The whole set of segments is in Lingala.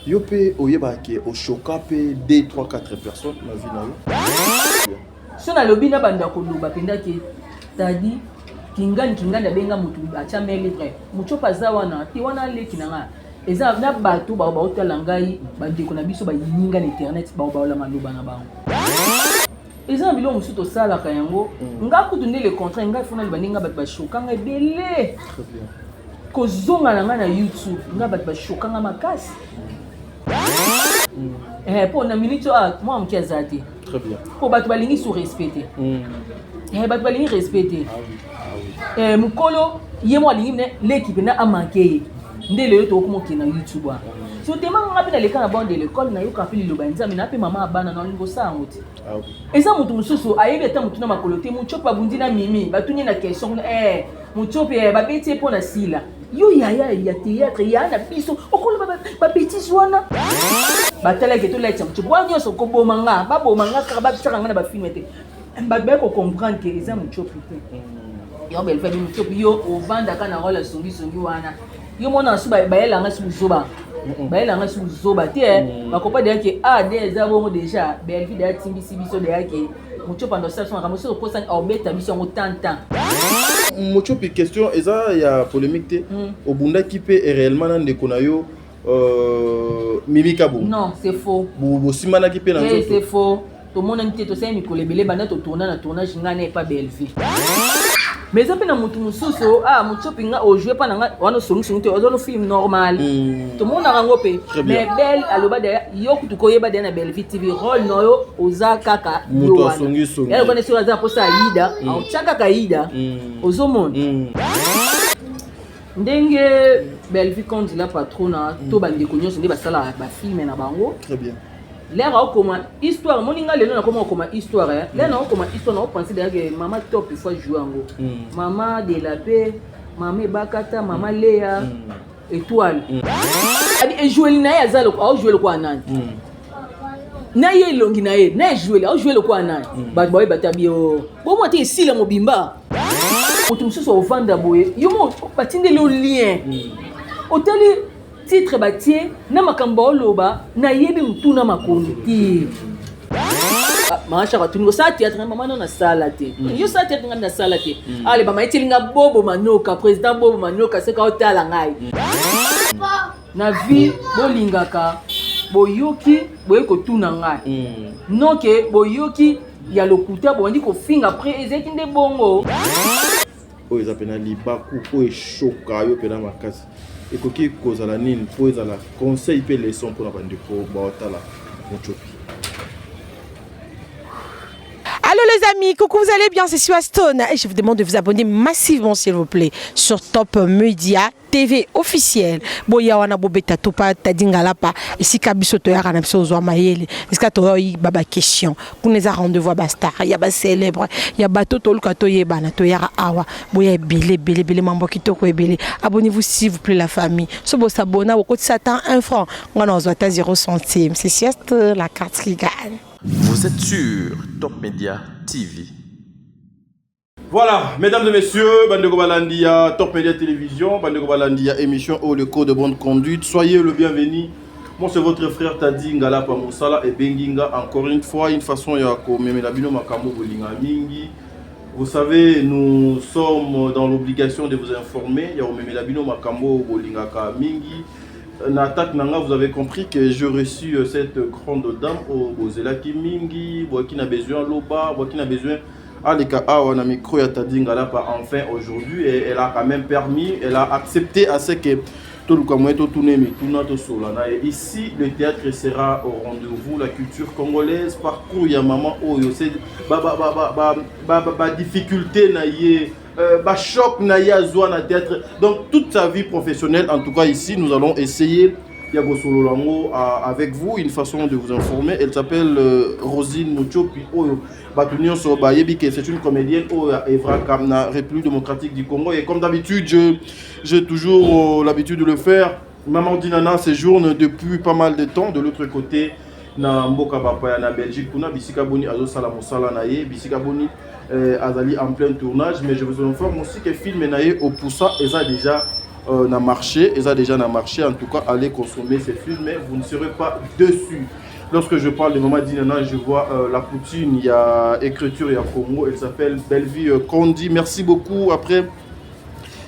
Yo pe oyeba ke o choka pe 2 3 4 personnes na vie na yo. So na lobi na banda koloba penda ke tadi kingani abenga mutu acha mail libre. Mucho paza wana ti wana leki na nga. Eza na bato ba otala ngai bandeko na biso ba yininga na internet ba ola maloba na bango. Eza bilo musu to sala ka yango nga kutu ndele contrat nga fona libaninga bato ba choka nga belé. Très bien. Kozonga na nga na YouTube nga bato ba choka nga makasi. Pour na minute moi am kiazati. Très bien. Pour bato balingi sous respecter. Bato balingi respecter. Ah oui. Mukolo ye mo alingi ne l'équipe na amanke. Ndele yo to ko na YouTube wa. So tema nga pe na leka na bande de l'école na yo ka pili loba nzambe na pe mama abana na lingo sa ngoti. Ah oui. Eza mutu mususu ayebe ta mutu na makolote mutu pa bundi na mimi batunye na question mutu pe ba beti po na sila. Yo ya théâtre ya na biso okolo ba bêtise wana. Batala ke to la tsa mutu bwa nyoso ko bomanga ba bomanga ka ba tsaka ngana ba film ete. Ba be ko comprendre que eza mutu pe. Yo bel fait mutu yo o vanda kana rola songi wana. Yo mona su ba yela nga su zoba. Ba yela nga su zoba te ba ko pa de ke des abo déjà bel vie de timbisi biso de yake mutu pando sa son ramoso ko san obeta biso ngo tanta. Mucho pe question eza ya polémique te obunda qui peut réellement na ndeko na yo Mimi Kabo. Non, c'est faux. Bo simana qui peut na nzoto. C'est faux. Tout le monde a dit que c'est Mikolo Belé banda to tourner na tournage ngane pas BLV. Mais ça pe na mutu mususu mutu pinga o jouer pas na wana songi te ozo film normal. Tout le monde a rango pe. Mais belle aloba de yo kutu koyeba de na BLV TV rôle no yo oza kaka yo wana. Songi songi. Ya kone sur za posa ida, au chaka kaida. Ozo monde. Ndenge BLV quand la patrona to bandi konyo nde basala ba film na bango. Très bien. L'air au comment histoire moninga le na comment histoire là na comment histoire na penser derrière maman top il faut jouer en gros maman de la paix maman bakata maman Léa étoile et jouer na ya zalo au jouer le quoi nan na ye longi na ye na jouer au jouer le quoi nan ba boy batabio bon moi te si la mobimba otum so vanda boye yo mo patinde le lien hôtel titre batie na makambo oloba na yebi mutuna makonti maasha batungo sa théâtre mama na sala te yo sa théâtre na sala te ale ba maitilinga bobo manoka président bobo manoka se ka otala ngai na vie bolingaka boyoki boyeko tuna ngai non ke boyoki ya lokuta bondi ko finga après ezeki nde bongo oyo eza pena libaku oyo choka yo pena makasi ekoki kozala nini po ezala conseil pe leçon pour na bandeko baotala mochopi. Allô les amis, coucou, vous allez bien, c'est Stone et je vous demande de vous abonner massivement s'il vous plaît sur Top Media TV officiel. Boya wana bobeta topa tadingala pa ici kabiso to ya kana biso zo mayele. Est-ce que to yi baba question. Pour les rendez-vous ba star, ya ba célèbre, ya ba toto luka to yeba na to ya awa. Boya belé mambo kitoko ebele. Abonnez-vous s'il vous plaît la famille. So bo s'abonner au côté Satan 1 franc. On a 0 centime. C'est sieste la carte qui gagne. Vous êtes sur Top Media TV. Voilà, mesdames et messieurs, Bandeko Balandia, Top Media Télévision, Bandeko Balandia, émission au le code de bonne conduite. Soyez le bienvenu. Moi, c'est votre frère Tadi Ngala Pamoussala et Benginga. Encore une fois, une façon ya Memélabino Makambo Bolinga Mingi. Vous savez, nous sommes dans l'obligation de vous informer. Ya Memélabino Makambo Bolinga Mingi. Natak Nanga, vous avez compris que j'ai reçu cette grande dame au Zelaki Mingi, qui n'a besoin Loba, qui n'a besoin Aleka Awana micro ya Tadingala pas enfin aujourd'hui et elle a quand même permis, elle a accepté à ce que tout le monde tourne mais tout notre solana et ici le théâtre sera au rendez-vous la culture congolaise parcours ya maman oyo c'est difficulté na yé choc na ya zwana théâtre donc toute sa vie professionnelle en tout cas ici nous allons essayer Yago Sololango avec vous une façon de vous informer. Elle s'appelle Rosine Muchopi Oyo Batunion Soba Yebike, c'est une comédienne au Evra Kamna, République démocratique du Congo et comme d'habitude j'ai toujours l'habitude de le faire. Maman Dinana séjourne depuis pas mal de temps de l'autre côté na Mboka Bapaya na Belgique kuna Bisika Boni Azo Salamosala naye Bisika Boni Azali en plein tournage mais je vous informe aussi que film naye au Poussa eza déjà n'a marché, et ça déjà n'a marché. En tout cas, allez consommer ces films, mais vous ne serez pas dessus. Lorsque je parle de Maman Dinana, je vois la poutine, il y a écriture, il y a Congo, elle s'appelle Bellevue Kondi. Merci beaucoup. Après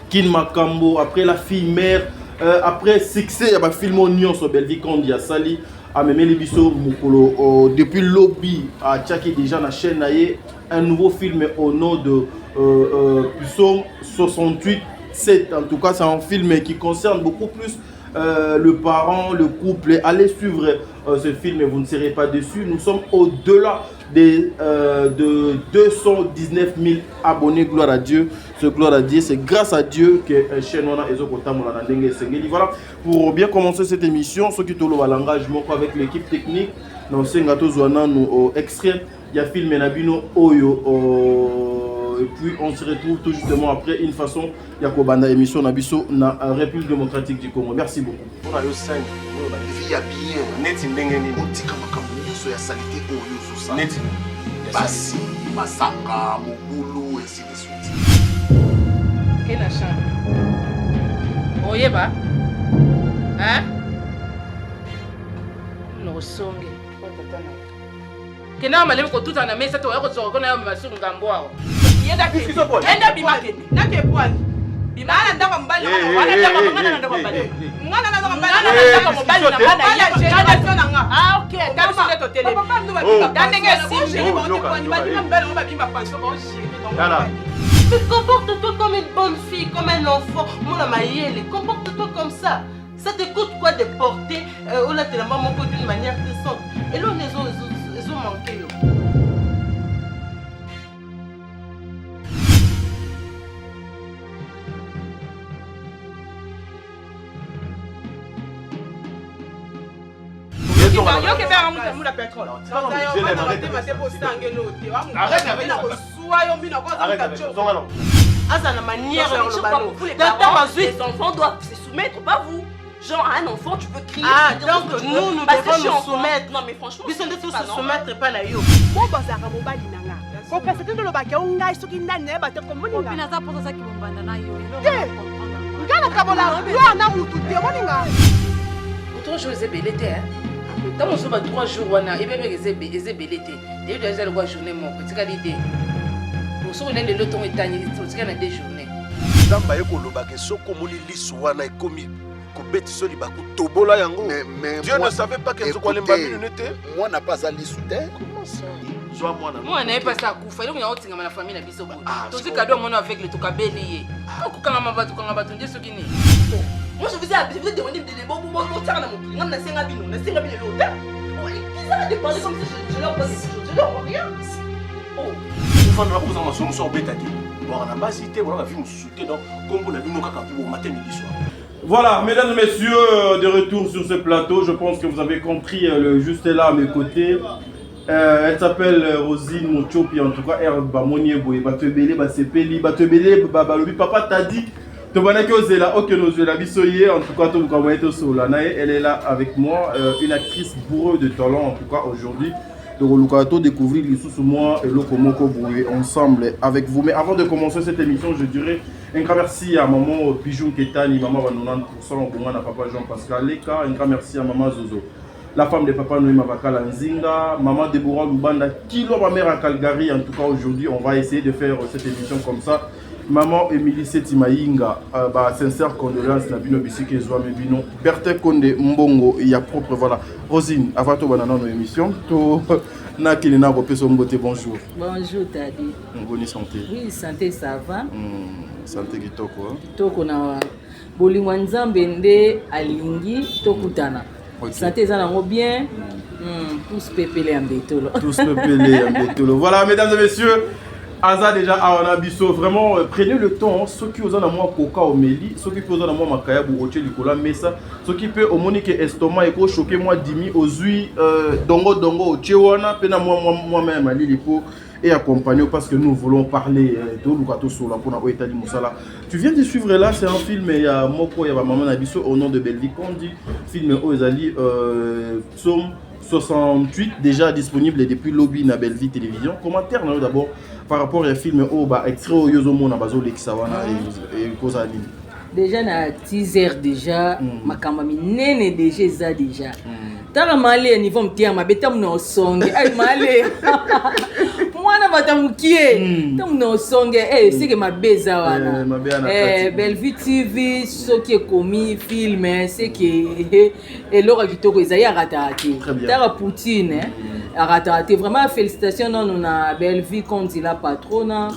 Kin Makambo, après La Fille Mère, après Succès, il y a un film Oignon sur Bellevue Kondi, il y a Sali, à Memeli Bisso Mukolo. Depuis Lobby, à Tchaki déjà la chaîne, un nouveau film au nom de Puissant 68-7. En tout cas, c'est un film qui concerne beaucoup plus le parent, le couple. Allez suivre ce film et vous ne serez pas déçus. Nous sommes au-delà de 219 000 abonnés. Gloire à Dieu. Ce gloire à Dieu, c'est grâce à Dieu que chaîne voilà, pour bien commencer cette émission, ceux qui ont l'engagement avec l'équipe technique, nous sommes extrait, il y a film Nabino Oyo. Et puis on se retrouve tout justement après une façon il y a Kobanda émission Nabiso na République démocratique du Congo. Merci beaucoup. On a eu 5, on a vie à bien. Net ndengeni. On dit comme ça ya salité oyo so ça. Net. Basi, masaka, mobulu et ainsi de suite. Quelle la chambre. Oyeba. Hein? No songe. Kena malemu ko tout na mesa to ya ko zoko na yo masungu ngambwa. Enda bimakeni. Nake pwani. Bimana ndaka mbali wana ndaka mangana ndaka mbali. Ngana ndaka mbali ndaka mbali na bana ya. Ah OK, ndaka sile to tele. Papa ndo ba. Dandenge simbi bo te pwani ba mbali ba bimba panso ba shiri. Voilà. Comporte-toi comme une bonne fille, comme un enfant. Mon maïele, comporte-toi comme ça. Ça te coûte quoi de porter ou là tu la maman d'une manière décente. Et là les ont manqué. Les enfants doivent se soumettre, pas vous. Genre, à un enfant, tu peux crier. Ah, donc nous devons nous soumettre. Non, mais franchement, ils sont tous se soumettre, pas la yo. Moi, bazara mobali nanga. Ko presente le baka unga soki ndane ba te komoni nga. Pina za poza za kibombanda na yo. Ngana kabola, yo na mutu te moninga. Autant je les ai bellété hein. Tant on se bat 3 jours wana et bébé les ai bellété. Dès déjà le voir journée mon petit qualité. Pour ça on est le temps étagné, c'est qu'il y a des journées. Zamba yeko lobake soko moni lisu wana ekomi kobeti soli baku tobola yango. Mais Dieu ne savait pas que Zokwale Mbabili n'était. Moi n'a pas allé sous terre. Comment ça? Moi n'avais pas ça à Koufa. Il y a autre chose dans la famille na biso. Tout ce cadeau mon avec le tokabeli. Quand on va tout dire ce qui n'est. Moi je vous ai demandé de bon tiens na mon prix. Na senga bino l'autre. Ils arrêtent de parler comme si je leur pose des choses. Je leur vois rien. Oh. Une fois nous avons posé ma solution bêta. Bon, on a pas hésité, on a vu nous soutenir donc comme on a vu nos caca pour matin midi soir. Voilà, mesdames et messieurs, de retour sur ce plateau, je pense que vous avez compris le juste là à mes côtés. Elle s'appelle Rosine Mochopi, en tout cas, elle va monier boy, batebele, basepeli, batebele, babalobi, papa t'a dit, te banaki ozela, ok nozela bisoye, en tout cas, tout le monde est elle est là avec moi, une actrice bourreuse de talent, en tout cas, aujourd'hui. Donc, nous découvrir les sous moi et le Komoko Boué ensemble avec vous. Mais avant de commencer cette émission, je dirais un grand merci à maman Bijou Ketani, maman 90%, au Gouman à papa Jean-Pascal Leka, un grand merci à maman Zozo, la femme de papa Noé Mavakala Nzinga, maman Deborah Lubanda, Kilo, ma mère à Calgary. En tout cas, aujourd'hui, on va essayer de faire cette émission comme ça. Maman Émilie Setimaïnga, sincère condoléances, Nabino Bissike Zouame Bino, Berthe Konde Mbongo, il y a propre, voilà. Rosine, avant de banana nos émissions, Nakilina Bopesombote, bonjour. Bonjour, Tadi. Bonne santé. Oui, santé, ça va. Santé Kitoko. Kitoko na Bolingwa Nzambende Alingi, Tokutana. Santé, ça va bien. Tous pépélés en bétolo. Tous pépélés en bétolo. Voilà, mesdames et messieurs. Aza déjà à Anabiso, vraiment prenez le temps, ceux qui osent en moi coca au meli, ceux qui osent en moi makaya ou oche likola mesa, ceux qui peut au monique estomac et choquer moi dimi aux huiles dongo au chewana, pena moi même ali lipo et accompagner parce que nous voulons parler de Lukato Sola pour na Etali Moussala. Tu viens de suivre là, c'est un film il y a Moko il y a maman Nabiso au nom de Bellevue Kondi, film Ozali Somme 68 déjà disponible depuis Lobby na Bellevue Télévision. Commentaire d'abord par rapport au film extrait au Yozomo na bazo Lexawana et Kozali. déjà na teaser déjà makamba minene déjà eza déjà tala male niveau mtia mabeta mno songe ay male mwana batamukie tamno songe c'est que mabeza wana Bellevue TV soki ekomi film c'est que elora kitoko ezali raté tala Poutine raté vraiment félicitations non na Bellevue comme la patronne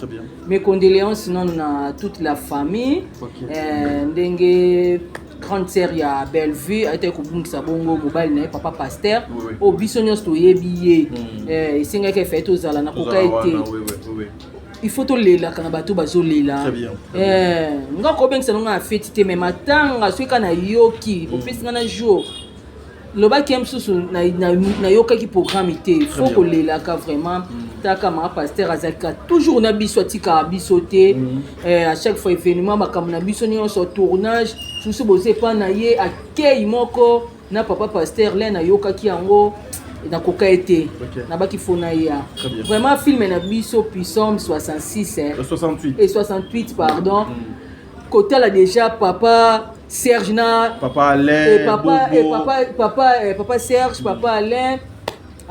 mes condoléances non na toute la famille ndenge grande sœur ya Bellevue a été kubungisa bongo mobile na papa pasteur au bisonyos to yebiye singa ke fait ozala na koka été il faut to lela kana bato bazo lela nga ko bengisa nga fête te mais matanga swika na yoki opesinga na jour loba kemsusu na yoka ki programme te faut ko lela ka vraiment taka ma pasteur azalika toujours na biso tika bisoté à chaque fois événement bakam na biso nyonso tournage susu bose pa na ye akei moko na papa pasteur là na yoka ki yango na koka été na baki fona ya vraiment film na biso puissance 66 68 pardon côté là déjà papa Serge na papa Alain papa Serge papa Alain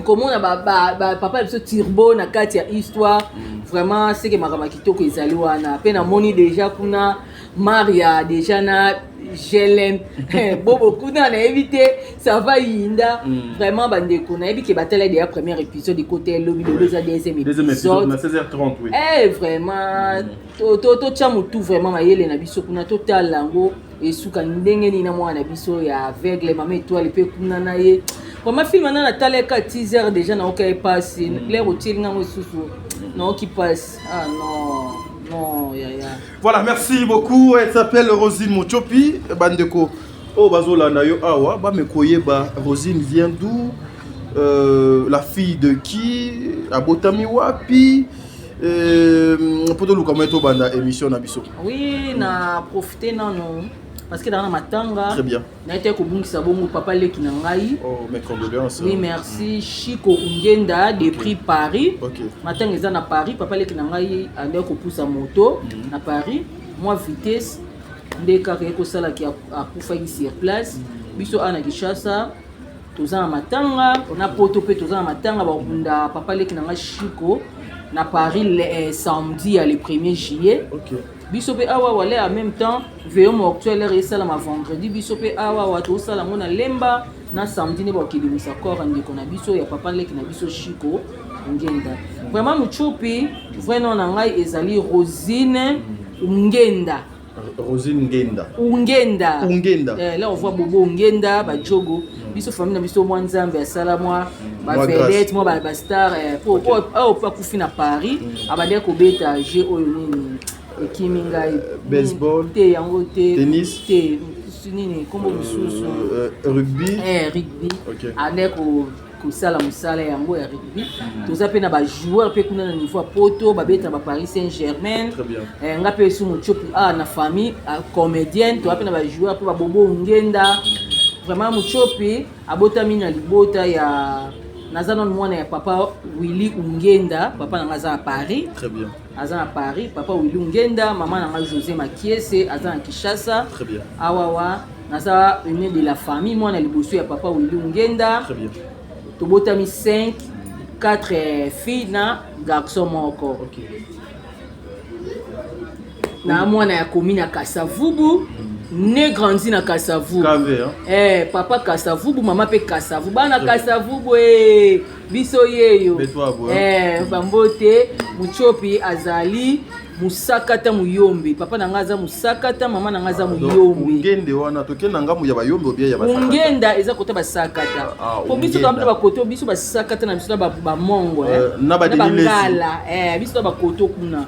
comment on a papa biso turbo na kati ya histoire vraiment c'est que makama kitoko ezali wana pe na moni déjà kuna Maria déjà na Jelen bobo kuna na éviter ça va yinda vraiment bandeko na ebiki batala de premier épisode de côté lobby de deuxième épisode na 16h30 oui vraiment to chamu tout vraiment mayele na biso kuna total lango et suka ndenge ni na mwana biso ya aveugle mama étoile pe kuna na ye vraiment film na taleka teaser déjà na okay passe l'air utile nga mosusu non qui passe non ya. Voilà, merci beaucoup. Elle s'appelle Rosine Mochopi bandeko oh bazola na yo awa ba mekoye ba Rosine vient d'où la fille de qui abotami wapi poto luka meto banda émission na biso oui na profiter non parce que dans la matanga très bien na été ko bungisa bongo papa leki na ngai oh mes condoléances oui merci Chico Ungenda de prix Paris matanga eza na Paris papa leki na ngai ande ko poussa moto na Paris moi vitesse ndeka ko sala ki a kufa sur place biso ana Kishasa toza na matanga na poto pe toza na matanga ba kunda papa leki na ngai Chico na Paris le samedi le 1er juillet biso pe awa wale en même temps veillons mortuaire et ça la vendredi biso pe awa wato sala ngona lemba na samedi ne ba kidimisa corps ndeko na biso ya papa leki na biso Chico Ngenda vraiment muchopi vraiment na ngai ezali Rosine Ngenda là on voit Bobo Ngenda ba jogo biso famille na biso mwa nzambe asala mwa ba vedette mwa ba star pour pas kufi na Paris abade ko beta jeu oyo nini ekiminga baseball te yango te tennis te nini kombo mususu rugby ane ko sala musala yango ya rugby toza pe na ba joueur pe kuna na niveau poto ba beta ba Paris Saint-Germain nga pe su muchopi na famille comédienne to pe na ba joueur pe ba Bobo Ngenda vraiment muchopi abotami na libota ya nazana mwana ya papa Willy Ungenda papa na ngaza à Paris très bien aza à Paris papa Willy Ungenda maman na José Makiese aza à Kinshasa très bien awawa naza une de la famille mwana liboso ya papa Willy Ungenda très bien tobotami 4 filles na garçon moko na mwana ya commune ya Kasavubu né grandi na Kasavubu papa Kasavubu mama pe Kasavubu bana Kasavubu biso yeyo bambote muchopi azali musakata muyombe papa na ngaza musakata mama na ngaza muyombe ngende wana tokenda ngamu ya bayombe obia ya basakata ngenda eza kota basakata po biso to ba koto biso basakata na biso ba mongo na ba ngala biso ba koto kuna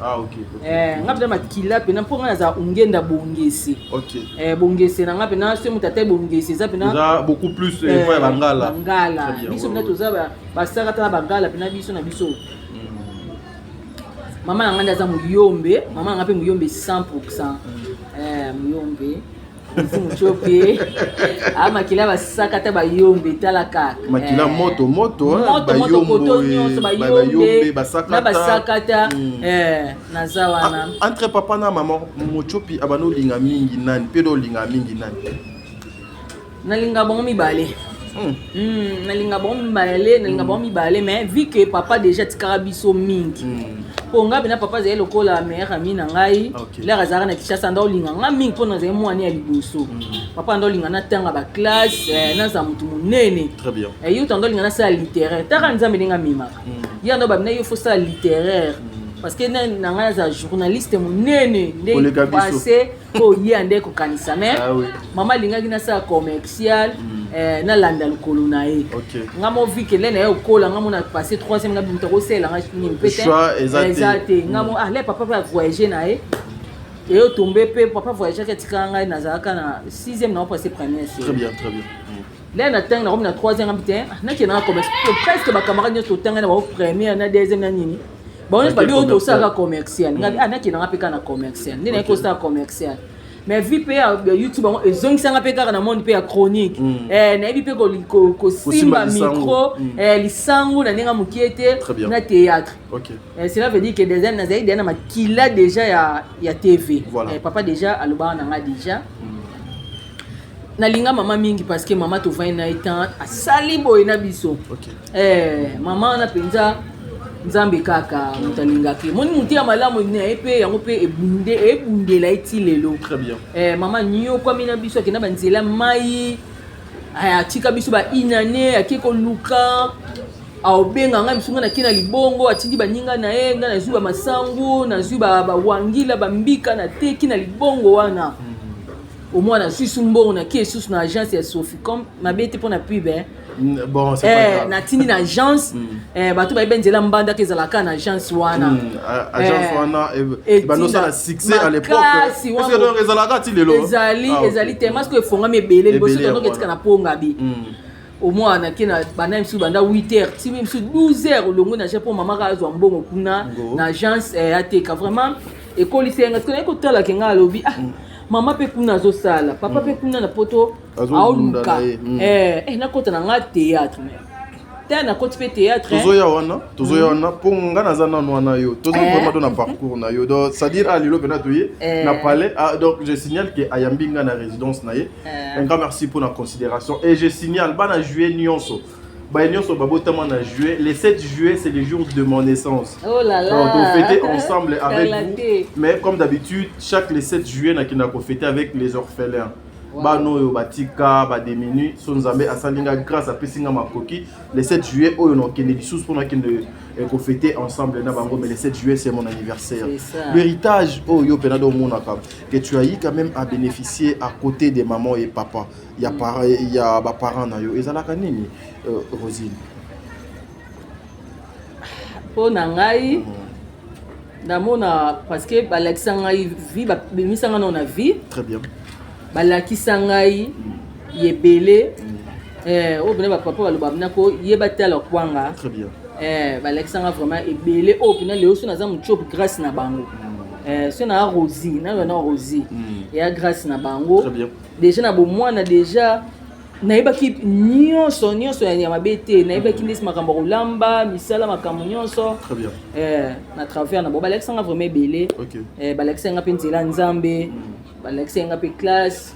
ngapela makila pe na ponga za ngenda bongesi bongesi na ngape na se mutata bongesi za pe na za beaucoup plus fois bangala biso na toza basakata na bangala pe na biso mama na nganda za muyombe mama nga pe muyombe 100% muyombe Isi Muchopi. Ah makila basakata bayombe tala kaka. Makila moto moto koto nyonso bayombe na basakata naza wana. Entre papa na maman Muchopi abano linga mingi nani pedo linga mingi nani. Nalinga bon mibale. Nalinga bon mibale mais vu que papa déjà tikara biso mingi. Ponga bina papa zé lokola mère ami na ngai la razara na Kishasa ndo linga nga mingi pona zé mwani ya liboso. Papa ndo linga na tanga ba classe na za mutu munene. Très bien. Et yo ndo linga na sa littéraire. Taka nzambe linga mima. Ya ndo ba bina yo faut ça littéraire. Parce que na nga za journaliste munene ndé passé ko yande ko kanisa mais mama linga kina sa commercial na landa lokolo na ye. Nga mo vi ke lena yo kola nga mo na passé 3e nga binto ko sela nga ni peut-être exacté nga mo le papa va voyager na ye et yo tomber pe papa voyager ka tikanga na zaka na 6e na passé première série. Très bien, très bien. Là na tang na ko na 3e nga bitin na ke na commerce presque ba camarade nyo to tanga na ba première na 2e na nini. Bon, je vais dire ça à commercial. Na ki na peka na commercial. Ni na ko ça commercial. Mais vu pe YouTube ils ont ça peka na monde pe chronique. Na bi pe ko simba micro lisangu na ninga mukiete na théâtre. OK. Cela veut dire que des années na zaidi na makila déjà ya TV. Papa déjà aloba na nga déjà. Nalinga mama mingi parce que mama to va na étant asali boy na biso. OK. Mama na penza Nzambe kaka mutalingaki moni mutia malamu ne epe yango pe ebundela eti lelo. Très bien. Mama nyo kwa mina biso akena banzela mai aya tika biso ba inane akeko luka aobenga nga bisunga na kina libongo atindi baninga na enga na zuba masangu na zuba ba wangila bambika na teki na libongo wana au moins na susu mbongo na ki susu na agence ya Soficom mabete pour na pub bon c'est pas grave na tini na agence bato ba benzela mbanda kezala ka na agence wana agence wana bano ça la succès à l'époque parce que donc ezala ka ti lelo ezali te parce que fonga mebele liboso to ketika na ponga bi au moins na kina bana msu banda 8h ti msu 12h longo na japon mama ka zo mbongo kuna na agence ateka vraiment école senga tona ko tala kenga lobi mama pe kuna zo sala papa pe kuna na poto aoluka na kota na nga théâtre mais na kota pe théâtre tozo ya wana ponga na zana wana yo tozo vraiment dans parcours na yo donc c'est à dire à lilo pena toye na palais donc je signale que ayambinga na résidence na ye un grand merci pour la considération et je signale bana juillet nyonso Nyonso babotama na juillet. Le 7 juillet, c'est le jour de mon naissance. Oh là là. Donc, on fêtait ensemble avec vous. Mais comme d'habitude, chaque le 7 juillet, on fêté avec les orphelins. Bano yo batika ba deminu sonzambe asalinga grâce à Pesinga Makoki le 7 juillet on a kende sous pour qu'on fêter ensemble na bango mais le 7 juillet c'est mon anniversaire. L'héritage yo penado mona que tu as eu quand même à bénéficier à côté des mamans et papa. Il y a ba parents na yo ezalaka nini Rosine. Po na ngai namona parce que balakisanga vie ba bimisanga na vie. Très bien. Balakisa ngai yebele o bene ba papa baloba binako yeba tala kwanga très bien balakisa nga vraiment ebele o bene leo so naza muchop grâce na bango so na Rosie na Rosie ya grâce na bango très bien déjà na bo mwana déjà naibaki nyonso ya mabete naibaki ndesi makambo kolamba misala makambo nyonso très bien na travers na bo balakisa nga vraiment ebele balakisa nga pe nzela nzambe balakisa nga pe classe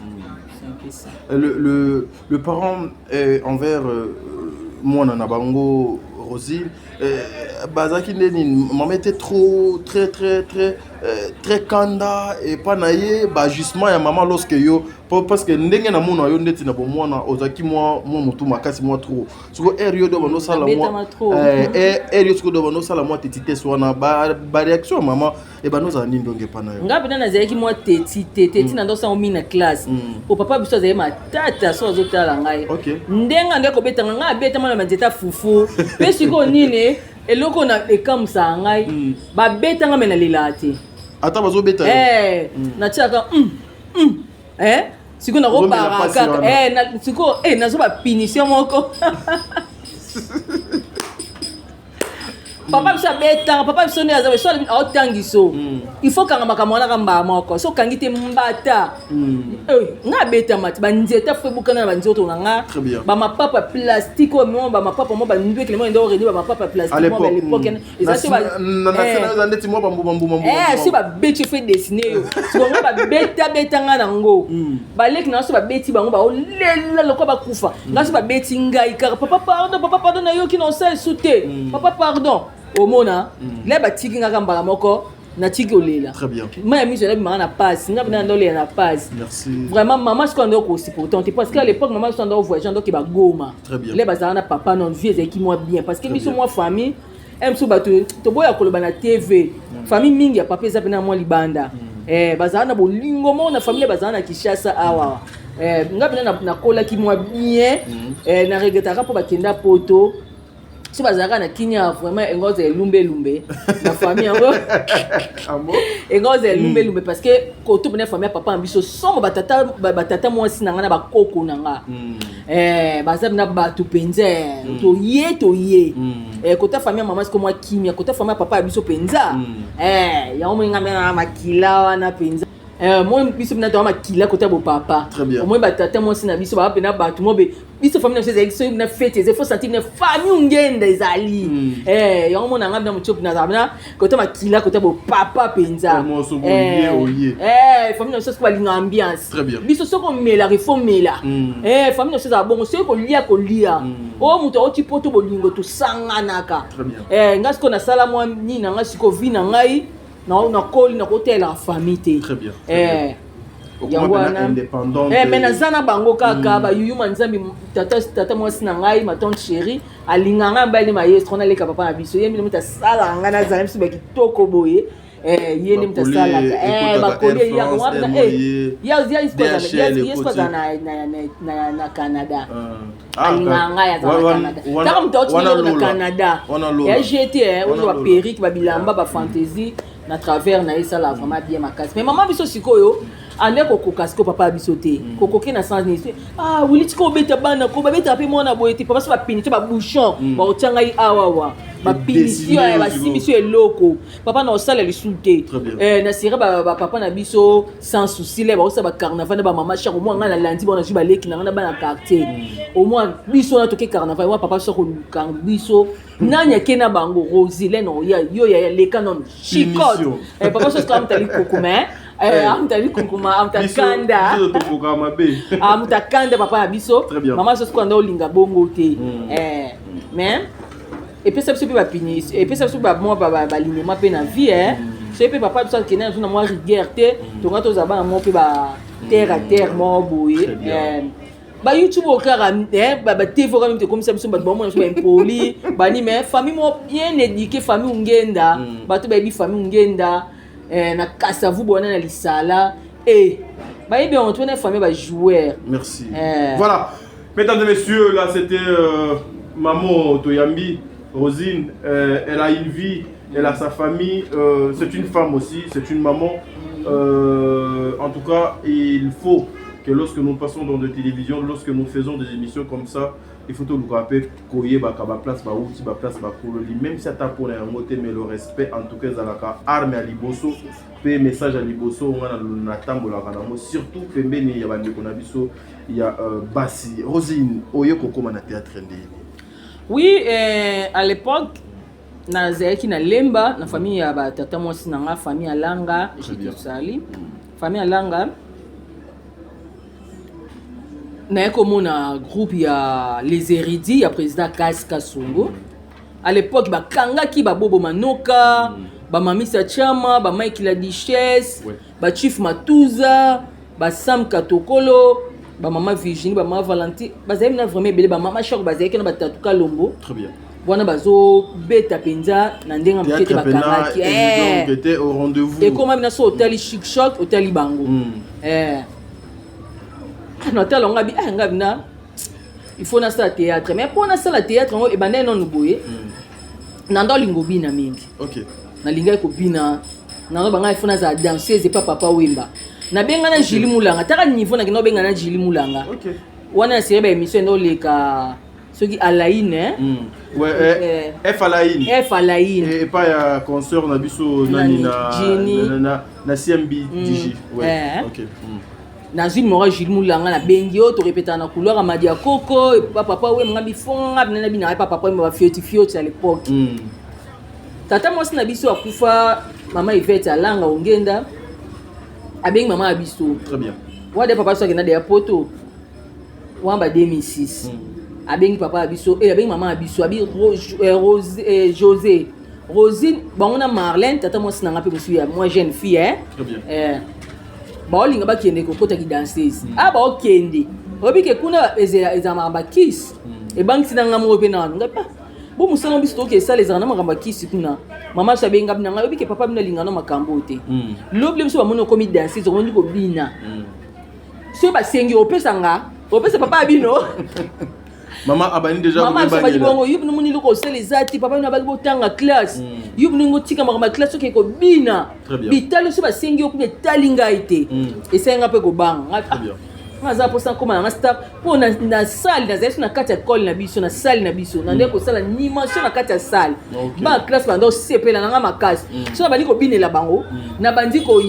le parent envers moi na bango Rosie bazaki ndeni maman était trop très kanda et pas naie ba justement ya maman lorsque yo parce que ndenge na mona yo ndeti na bomwana ozaki moi mutu makasi moi trop soko erio do bono sala moi erio soko do bono sala moi tetite swana ba réaction maman et ba noza ni ndonge pa na yo ngapi na zaki moi teti na ndo sa omi na classe o papa biso zaye matata so azotala ngai ndenga ndeko betanga nga beta mala manzeta fufu pe siko nini eloko na ekamsa ngai ba betanga mena lilati ata bazo beta na tiaka siko na robara kaka na siko nazo ba punition moko papa biso beta papa biso ne azabe so autangiso il faut kanga makambo wana kamba moko so kangi te mbata nga beta mat banzeta fe bukana banzoto nga ba mapapa plastique o mo ba mapapa mo ba ndwe kile mo ndo redi ba mapapa plastique mo ba l'époque ezati ba na ndeti mo ba mbumba si ba beti fe dessiner yo so ba beta nga nango ba lek na so ba beti bango ba olela lokwa ba kufa nga so ba beti ngai car papa pardon na yo ki non sa souté papa pardon au mona là ba tiki nga kamba moko na tiki olela très bien ma mise na bima na passe nga bina ndole na passe merci vraiment maman ce qu'on doit aussi pourtant parce qu'à l'époque maman son doit voyager donc ba goma très bien les bazana na papa non vieux et qui moi bien parce que biso moi famille aime so bato to boya koloba na TV famille mingi ya papa za bina moi libanda bazana bolingo mo na famille bazana na Kishasa awa nga bina na kola ki moi bien na regretaka po bakenda poto si bazaka na kinya vraiment engoze lumbe na famille yango engoze lumbe parce que koto bena famille papa ambiso somo batata mwasi nanga na bakoko nanga bazabi na batu penza to ye kota famille mama siko mwa kimia kota famille papa abiso penza yango mwenga mena makila wana penza moi biso bina to makila kota bo papa moi batata mwasi na biso ba pena batu mobe biso famille na sezi so na fête il faut sentir na famille ngenda ezali yango mona nga bina muchopu na zabana kota makila kota bo papa penza famille na sezi ko balinga ambiance biso soko mela reformela famille na sezi abongo soko kolia o muto oti poto bolingo to sanganaka nga siko na sala mwa nina nga siko vi na ngai na koli na hôtel en famille très bien indépendant mais nazana bango kaka ba yuyu manzambi tata mwasi na ngai ma tante chérie alinga nga mbali maestro na leka papa na biso yembi muta sala nga na zana biso ba kitoko boye yene muta sala ba koli ya ko wapna ya ispoza na Canada alinga nga ya za Canada taka mutauti na Canada ya j'étais on va perruque ba bilamba ba fantaisie na travers na esala vraiment bien makasi mais maman biso sikoyo ande kokoka siko papa biso te kokoki na sens ni wili tiko beta bana ko babeta pe mona boyeti papa so ba pini ba bouchon ba otanga i awawa ba pinisio ba simisio eloko papa na osala lisulte na sire ba papa na biso sans souci le ba osa ba carnaval na ba mama chako mo nga na lundi bona ju ba leki na ba na quartier au moins biso na toke carnaval wa papa so ko luka biso nanya kena bango rosile no yo ya leka non chicot papa so ska mtali kokuma amtali kokuma amtakanda amtakanda papa na biso mama so ska ndo linga bongo te mais et puis ça se peut pas finir et puis ça se peut pas moi ba linément pe na vie c'est peut papa ça qui na moi rigueur to ngato za ba mo pe ba terre à terre mo boye ba YouTube au cara ba TV quand même comme ça biso ba mo so impoli ba ni mais famille mo bien éduquée famille ngenda ba to ba bi famille ngenda na kasa vous bona na lisala ba bien on tourne famille ba joueur merci voilà mesdames et messieurs là c'était maman Toyambi Rosine, elle a une vie, elle a sa famille, c'est une femme aussi, c'est une maman. En tout cas, il faut que lorsque nous passons dans des télévisions, lorsque nous faisons des émissions comme ça, il faut tout le rappeler qu'il y a place, même si tu as pour un mot, mais le respect, en tout cas, c'est arme à Liboso, message à Liboso, on a surtout il y a Bassi. Rosine, Oyoko, comment on a théâtre? Oui, à l'époque, na zeki na lemba na famille ya ba tata mwasi nanga famille Alanga, j'étais sali. Famille Alanga. Na comme na groupe ya les érudits, ya président Kaska Songo. À l'époque ba kanga ki ba Bobo Manoka, ba Mamisa Chama, ba Mike la Duchesse, ba Chief Matuza, ba Sam Katokolo. Ba maman Virginie, ba maman Valentine, bazali na vraiment belé ba maman Chok bazali kana batatuka lombo. Très bien. Wana bazo beta penza na ndenga mukete bakangaki. Donc était au rendez-vous. Et comment na so hôtel Chic Choc, hôtel Bango. Na hôtel ngabi ngabi na il faut na ça théâtre mais pour na ça la théâtre e bana non boye. Na ndo lingo bina mingi. OK. Na linga ko bina. Na ndo banga il faut na za danseuse pas papa Wemba. Na benga na Jili Mulanga taka niveau na kino benga na Jili Mulanga OK wana sire ba émission ndo leka Ce qui Alain, hein? Ouais, F Alain. F Alain. Et pas ya concert na biso nani na CMB DJ. Ouais. OK. Nazwi mora Gilles Moulanga na bengi o to répéter na couloir à Madia Coco et papa we mnga bifonga bina bina papa me ba fioti à l'époque. Tata moi na biso akufa mama Yvette alanga ongenda abengi mama abiso. Très bien. Wa de papa so kena de poto. Wa ba 2006. Abengi papa abiso et abengi mama abiso abi José Rosine bangona Marlène tata moi na ngape monsieur ya moi jeune fille hein. Très bien. Baolinga bakende kokota ki danseuse aba okende obike kuna eza maramba kiss e bank sinanga mo pe na ngapa bo musana biso ke ça les ana maramba kiss kuna mama sabenga binanga obike papa bina linga no makambo te loble biso bamono komi danseuse on ndi ko bina so ba sengi opesanga opesa papa abino Maman abani déjà maman ça va dire bongo yubnu muni loko les ati papa na bagi botanga classe yubnu ngotika maramba classe ke ko bina bitalo so ba sengi okune talinga ite et ça nga pe ko banga très bien ngaza po sa koma na star po na salle na zesu na kati ya école na biso na salle na biso na ndeko sala dimension na kati ya salle ba classe bando sepela na nga makasi so bali ko binela bango na bandi ko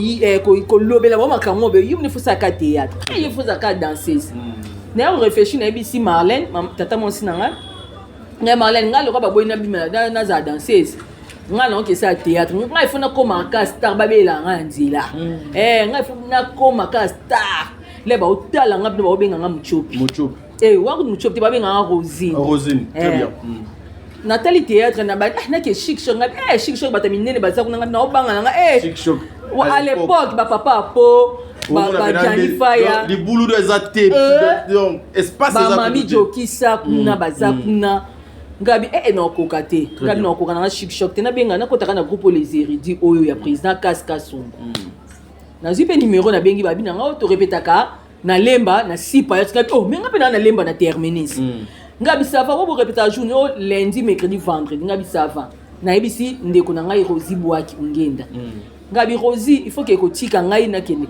lobela ba makambo be yubnu fusa ka théâtre il faut ça ka danseuse na on réfléchit na ici Marlène tata mon sinanga na Marlène nga le ba boyina bima na za danseuse nga non que ça théâtre nga il faut na koma ka star babela nga nzila nga il faut na koma ka star le ba otala nga ba obenga nga muchopi wa ko muchopi ba benga nga Rosine très bien Nathalie théâtre na ba na ke chic show nga chic show bataminene ba za kuna na obanga nga chic show à l'époque ba papa po ba Janifaya les boulot de zaté donc espace ba mami jokisa kuna baza kuna ngabi na kokate ngabi na kokana na chic shock te na benga na kotaka na groupe les érudits oyo ya président Kaskasongo na zipe numéro na bengi babi na nga to répétaka na lemba na sipa ya ngabi menga pe na lemba na terminus ngabi sava bo répéter journée lundi mercredi vendredi ngabi sava na ebisi ndeko na ngai Rosie Bouaki ungenda ngabi Rosie il faut que kotika ngai na kende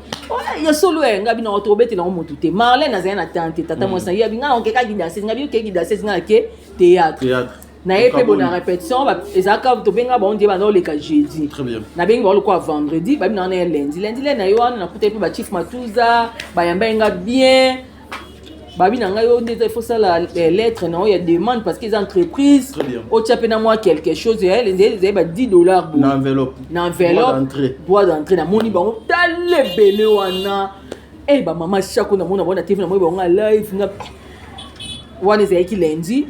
ya solo ngabi na otobete na motu te Marlène azana na tante tata moi sa yabi nga onke ka gidanse ngabi ke gidanse nga ke théâtre na epe bona répétition ba ezaka to benga ba onde ba no le ka jeudi très bien na benga ba le quoi vendredi ba na lundi na yo na kuta epe ba Chief Matuza ba yamba nga bien babi na ngai on il faut ça la lettre non il y a demande parce que les entreprises au tchapé na moi quelque chose les ba $10 na enveloppe droit d'entrée na moni ba tale belé wana ba mama chako na mona bona TV na moi ba nga live na wana c'est qui lundi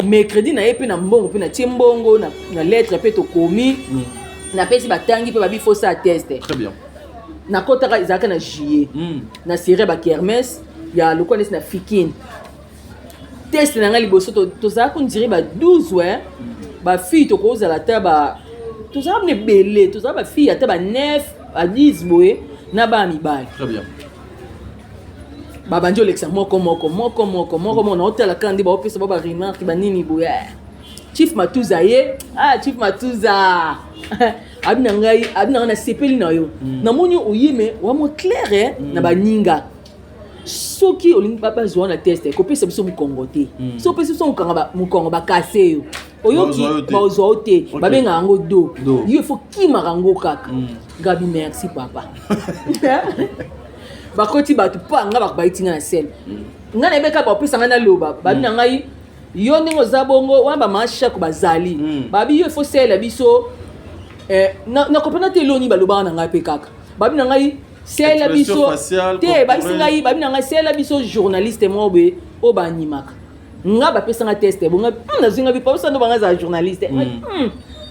mercredi na epe na mbongo pe na tiembongo na lettre pe to komi na pesi batangi pe babi faut ça test très bien na kota izaka na juillet na série ba kermesse ya le connaissent na fikin test na ngali boso to za ko ndiri ba 12 ouais ba fille to ko za la taba to za ne belé to za ba fille ata ba 9 à 10 boye na ba mi ba très bien ba banjo lexa moko na hôtel kandi ba opesa ba remarque ba nini boye Chief Matuza Chief Matuza abina ngai abina na sepeli na yo na moni oyime wa mo clair na ba ninga soki olingi papa zwa na test ko pesa biso mukongo te so pesa biso mukongo ba kase yo oyoki ba zwa te ba benga ngo do yo faut kima rango kaka ngabi merci papa ba koti ba tu pa nga ba itinga na scène nga na beka ba pesa nga na loba ba bina ngai yo ndingo za bongo wa ba masha ko bazali ba bi yo faut sela biso na kopena te loni ba loba na ngai pe kaka ba bina ngai c'est la biso te ba singai ba bina nga c'est la biso journaliste mo be o ba nimaka nga ba pesa nga test bonga na zinga bi pa so ndo banga za journaliste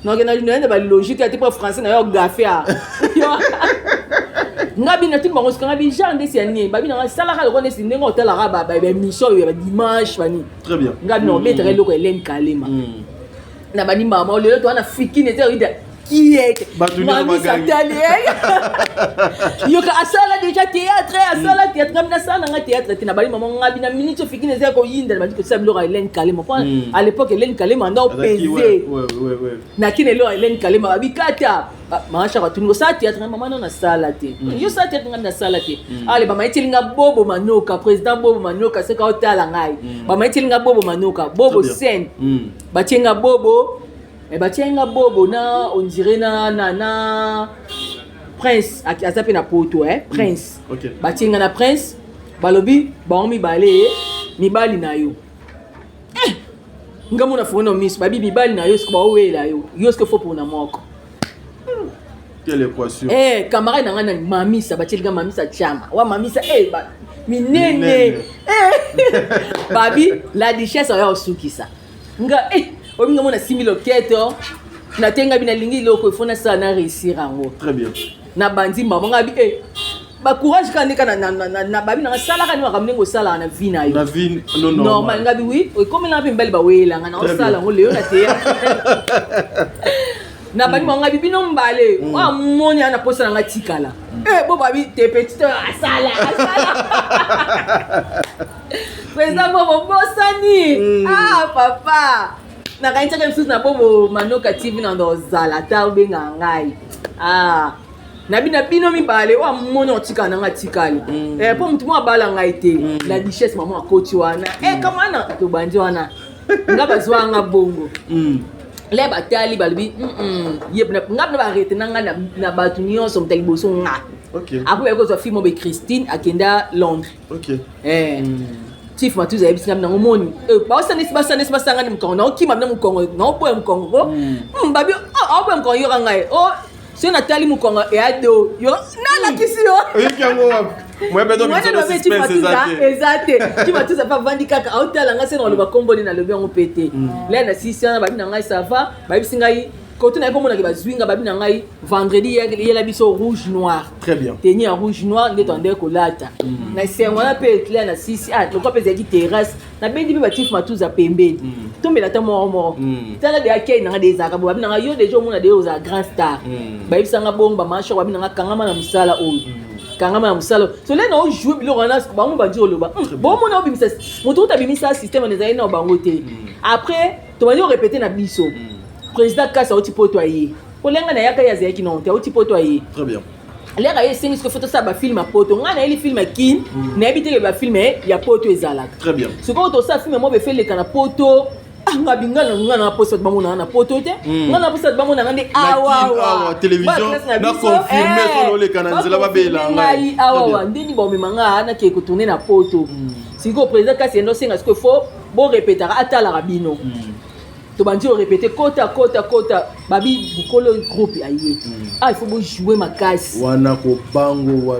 non que na ba logique ya tipo français na yo gafia nga bi na tin bango ska bi genre de siani ba bina nga sala ka ko ne sindenga hotel ka ba mission ya dimanche bani très bien nga bi no betre loko Hélène Kalema na bani mama o lelo to na fikine te inquiète. Batuni Mamie Bagangi. s'attendait. Yoka asala déjà théâtre, asala théâtre, comme na sala nga théâtre, tina bali maman ngabi na minute fiki neza ko yinda ba diko sablo ka Hélène Kalema. À l'époque Hélène Kalema ndo pesé. Ouais. Na kinelo Hélène Kalema abikata. Maasha ka tuni sa théâtre maman na sala te. Yo sa théâtre nga na sala te. Ale ba maitilinga Bobo Manoka, président Bobo Manoka se ka otala ngai. Ba maitilinga Bobo Manoka, Bobo Sen. Ba tienga Bobo et batienga Bobo na on dirait na Prince azape na poto Prince. OK. Batienga na Prince balobi ba mi balé mi bali na yo. Ngamu na fono miss babi mi bali na yo sko ba wela yo. Yo sko fo pour na moko. Quelle équation? Camarade na ngana mamisa batienga mamisa chama. Wa mamisa ba minene. Babi la duchesse ya osukisa. Nga ominga mona 6000 oketo na tenga bina lingi loko ifona sa na réussir ango. Très bien. Na bandi mbamo ngabi ba courage kanika na babi na sala kani wakamnengo sala na vie na yo. Na vie non normal ngabi oui comme na mbele ba wela ngana osala ngo leo na te. Na bani mbamo ngabi bino mbale wa moni ana posa na tikala. Bo babi te petit asala. Président Bobo Bosani. Papa. Na kaincha kama msuzi na Bobo Manoka TV na ndo zala ta ubenga ngai. Na bino mibale wa mmono otika na ngatikali. Po mtu mwa bala ngai te. La duchesse maman coach wana. Kama na to banje wana. Ngaba zwanga bongo. Le batali balbi yebna ngaba ba arrêter na batu nyonso mtali boso nga. OK. Après ko zo film be Christine akenda Londres. OK. Chief Matuza yebisi ngam na ngomoni ba basanga ni mkongo na okima na mkongo na opo mkongo babi opo mkongo yoka ngai se na tali mkongo ado yo na la kisi yo yango moi beto biso suspense exacte Chief Matuza pa vandi kaka autala nga se na loba komboni na lobi ngo pété là na sisia babi na ngai ça va babi singai Quand on a comme on a bazwinga babi na ngai vendredi il y a la biso rouge noir. Très bien. Tenir rouge noir ndetande kolata. Na sengwana pe clair na sisi le quoi peut dire terrasse na bendi be batif Matuza pembeni. Tombe la tamo. Tala de akei na des arabes babi na yo déjà on a des aux grand star. Babi sanga bomba macho babi na kangama na musala oyo. Kangama na musala. So là na jouer bilo wana ba mo bandi oloba. Bon mo na obimisa. Moto tabimisa système na zaina bangote. Après to va répéter na biso. Président Kassa oti potoyer. Olenga na yaka ya zeki non te oti potoyer. Très bien. Les gars, c'est ce que photo ça ba film à poto. Ngana ili film kin, na ebite ke ba film ya poto ezalaka. Très bien. Ce que to ça film mo be fait le kana poto. Ngabinga na poste ba mona na poto te. Ngana poste ba mona ngande awa. Télévision na confirmer son le kana nzela ba bela ngai. Awa ndeni ba memanga na ke ko tourner na poto. Si ko président Kassa ndo senga ce que faut bon répéter atala rabino. To bandi répéter kota babi bukolo groupe aye il faut bo jouer makasi wana ko bango wa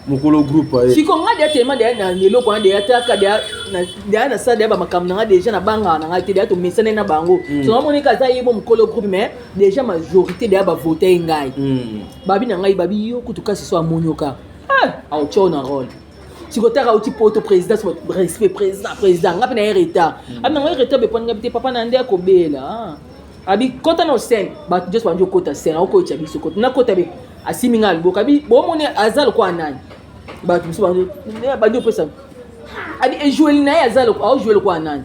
mukolo groupe aye si ko ngade tellement de na lelo ko de ataka de na sa de ba makamna nga déjà na banga na ngati de to mesana na bango so ngomoni kaza yebo mukolo groupe mais déjà majorité de ba voter ngai babi na ngai babi yo kutuka si so amonyoka au chona rôle. Si vous avez un poto président, respect président, ngapa na retard. Abi na retard be pon ngabite papa na ndeko bela. Abi kota no sen, but just wanjo kota sen, ako cha biso kota. Na kota be asimi ngal boka bi bo mone azal ko anani. But biso wanjo ba dio pesa. Abi e jouer na azal ko, au jouer ko anani.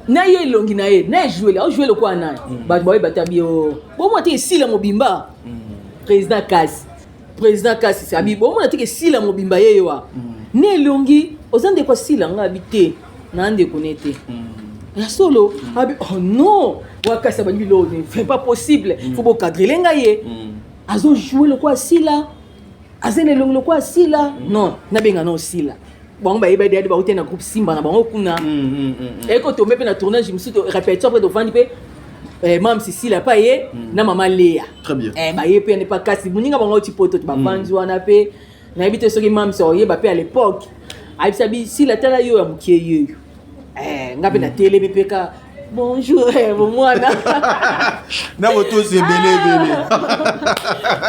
Na ye longi na ye, na jouer, au jouer ko anani. But boy batabi o. Bo mo te sila mobimba. Président Kassa. Président Kassa sabi bon on a teke sila mobimba yewa ne longi ozande kwa sila nga habité na ande konete ya solo abi oh non wakasa bandi lo ne c'est pas possible faut bo cadrer lenga ye azo jouer le kwa sila azene longi le kwa sila non na benga non sila bon ba yeba de ba ote na groupe Simba na bango kuna et ko tombe pe na tournage je me suis répété après de vendre pe Mam Cécile pas yé na maman Léa. Très bien. Ba yé pe ne pas Kasi muninga bango ti poto ba banzu wana pe na ebite soki mam so yé ba pe à l'époque. Ai sabi si la tala yo ya mukie yo. Ngabe na télé pe ka bonjour bon mwana. Na moto c'est belé.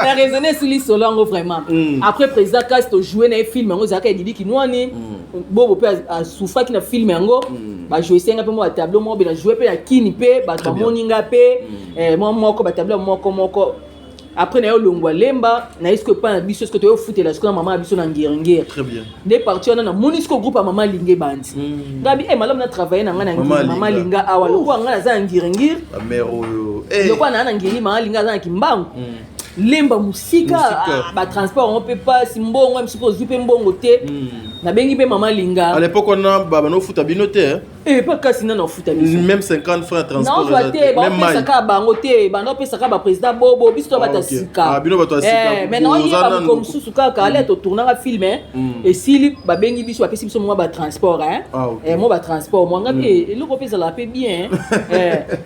Na raisonner sur lui solongo vraiment. Après président Kassa to jouer na film ngo zaka didi ki nwani. bobo pe a souffra qui na film yango ba jouer senga pe mo tableau mo be na jouer pe na kini pe ba moninga pe mo moko ba tableau moko après na yo longwa lemba na isko pa na biso ce que to foot la skola maman biso na ngirengere très bien des parties on a monisco groupe à maman lingé bandi ngabi malam na travailler na ngana maman linga awa lokwa ngana za ngirengere la mère lokwa na ngiri maman linga za kimbangu lemba musika ba transport on peut pas simbongo même suppose pe mbongo te na bengi pe maman linga à l'époque on a baba no foot abinote pas kasi na foot abinote même 50 francs transport même mal saka bango te bando pe saka ba président bobo biso bata sika bino bata sika mais non yeba comme susu kaka ale to tourner un film et si ba bengi biso ba pesi biso mo ba transport mo ba transport mo ngabi eloko pe za pe bien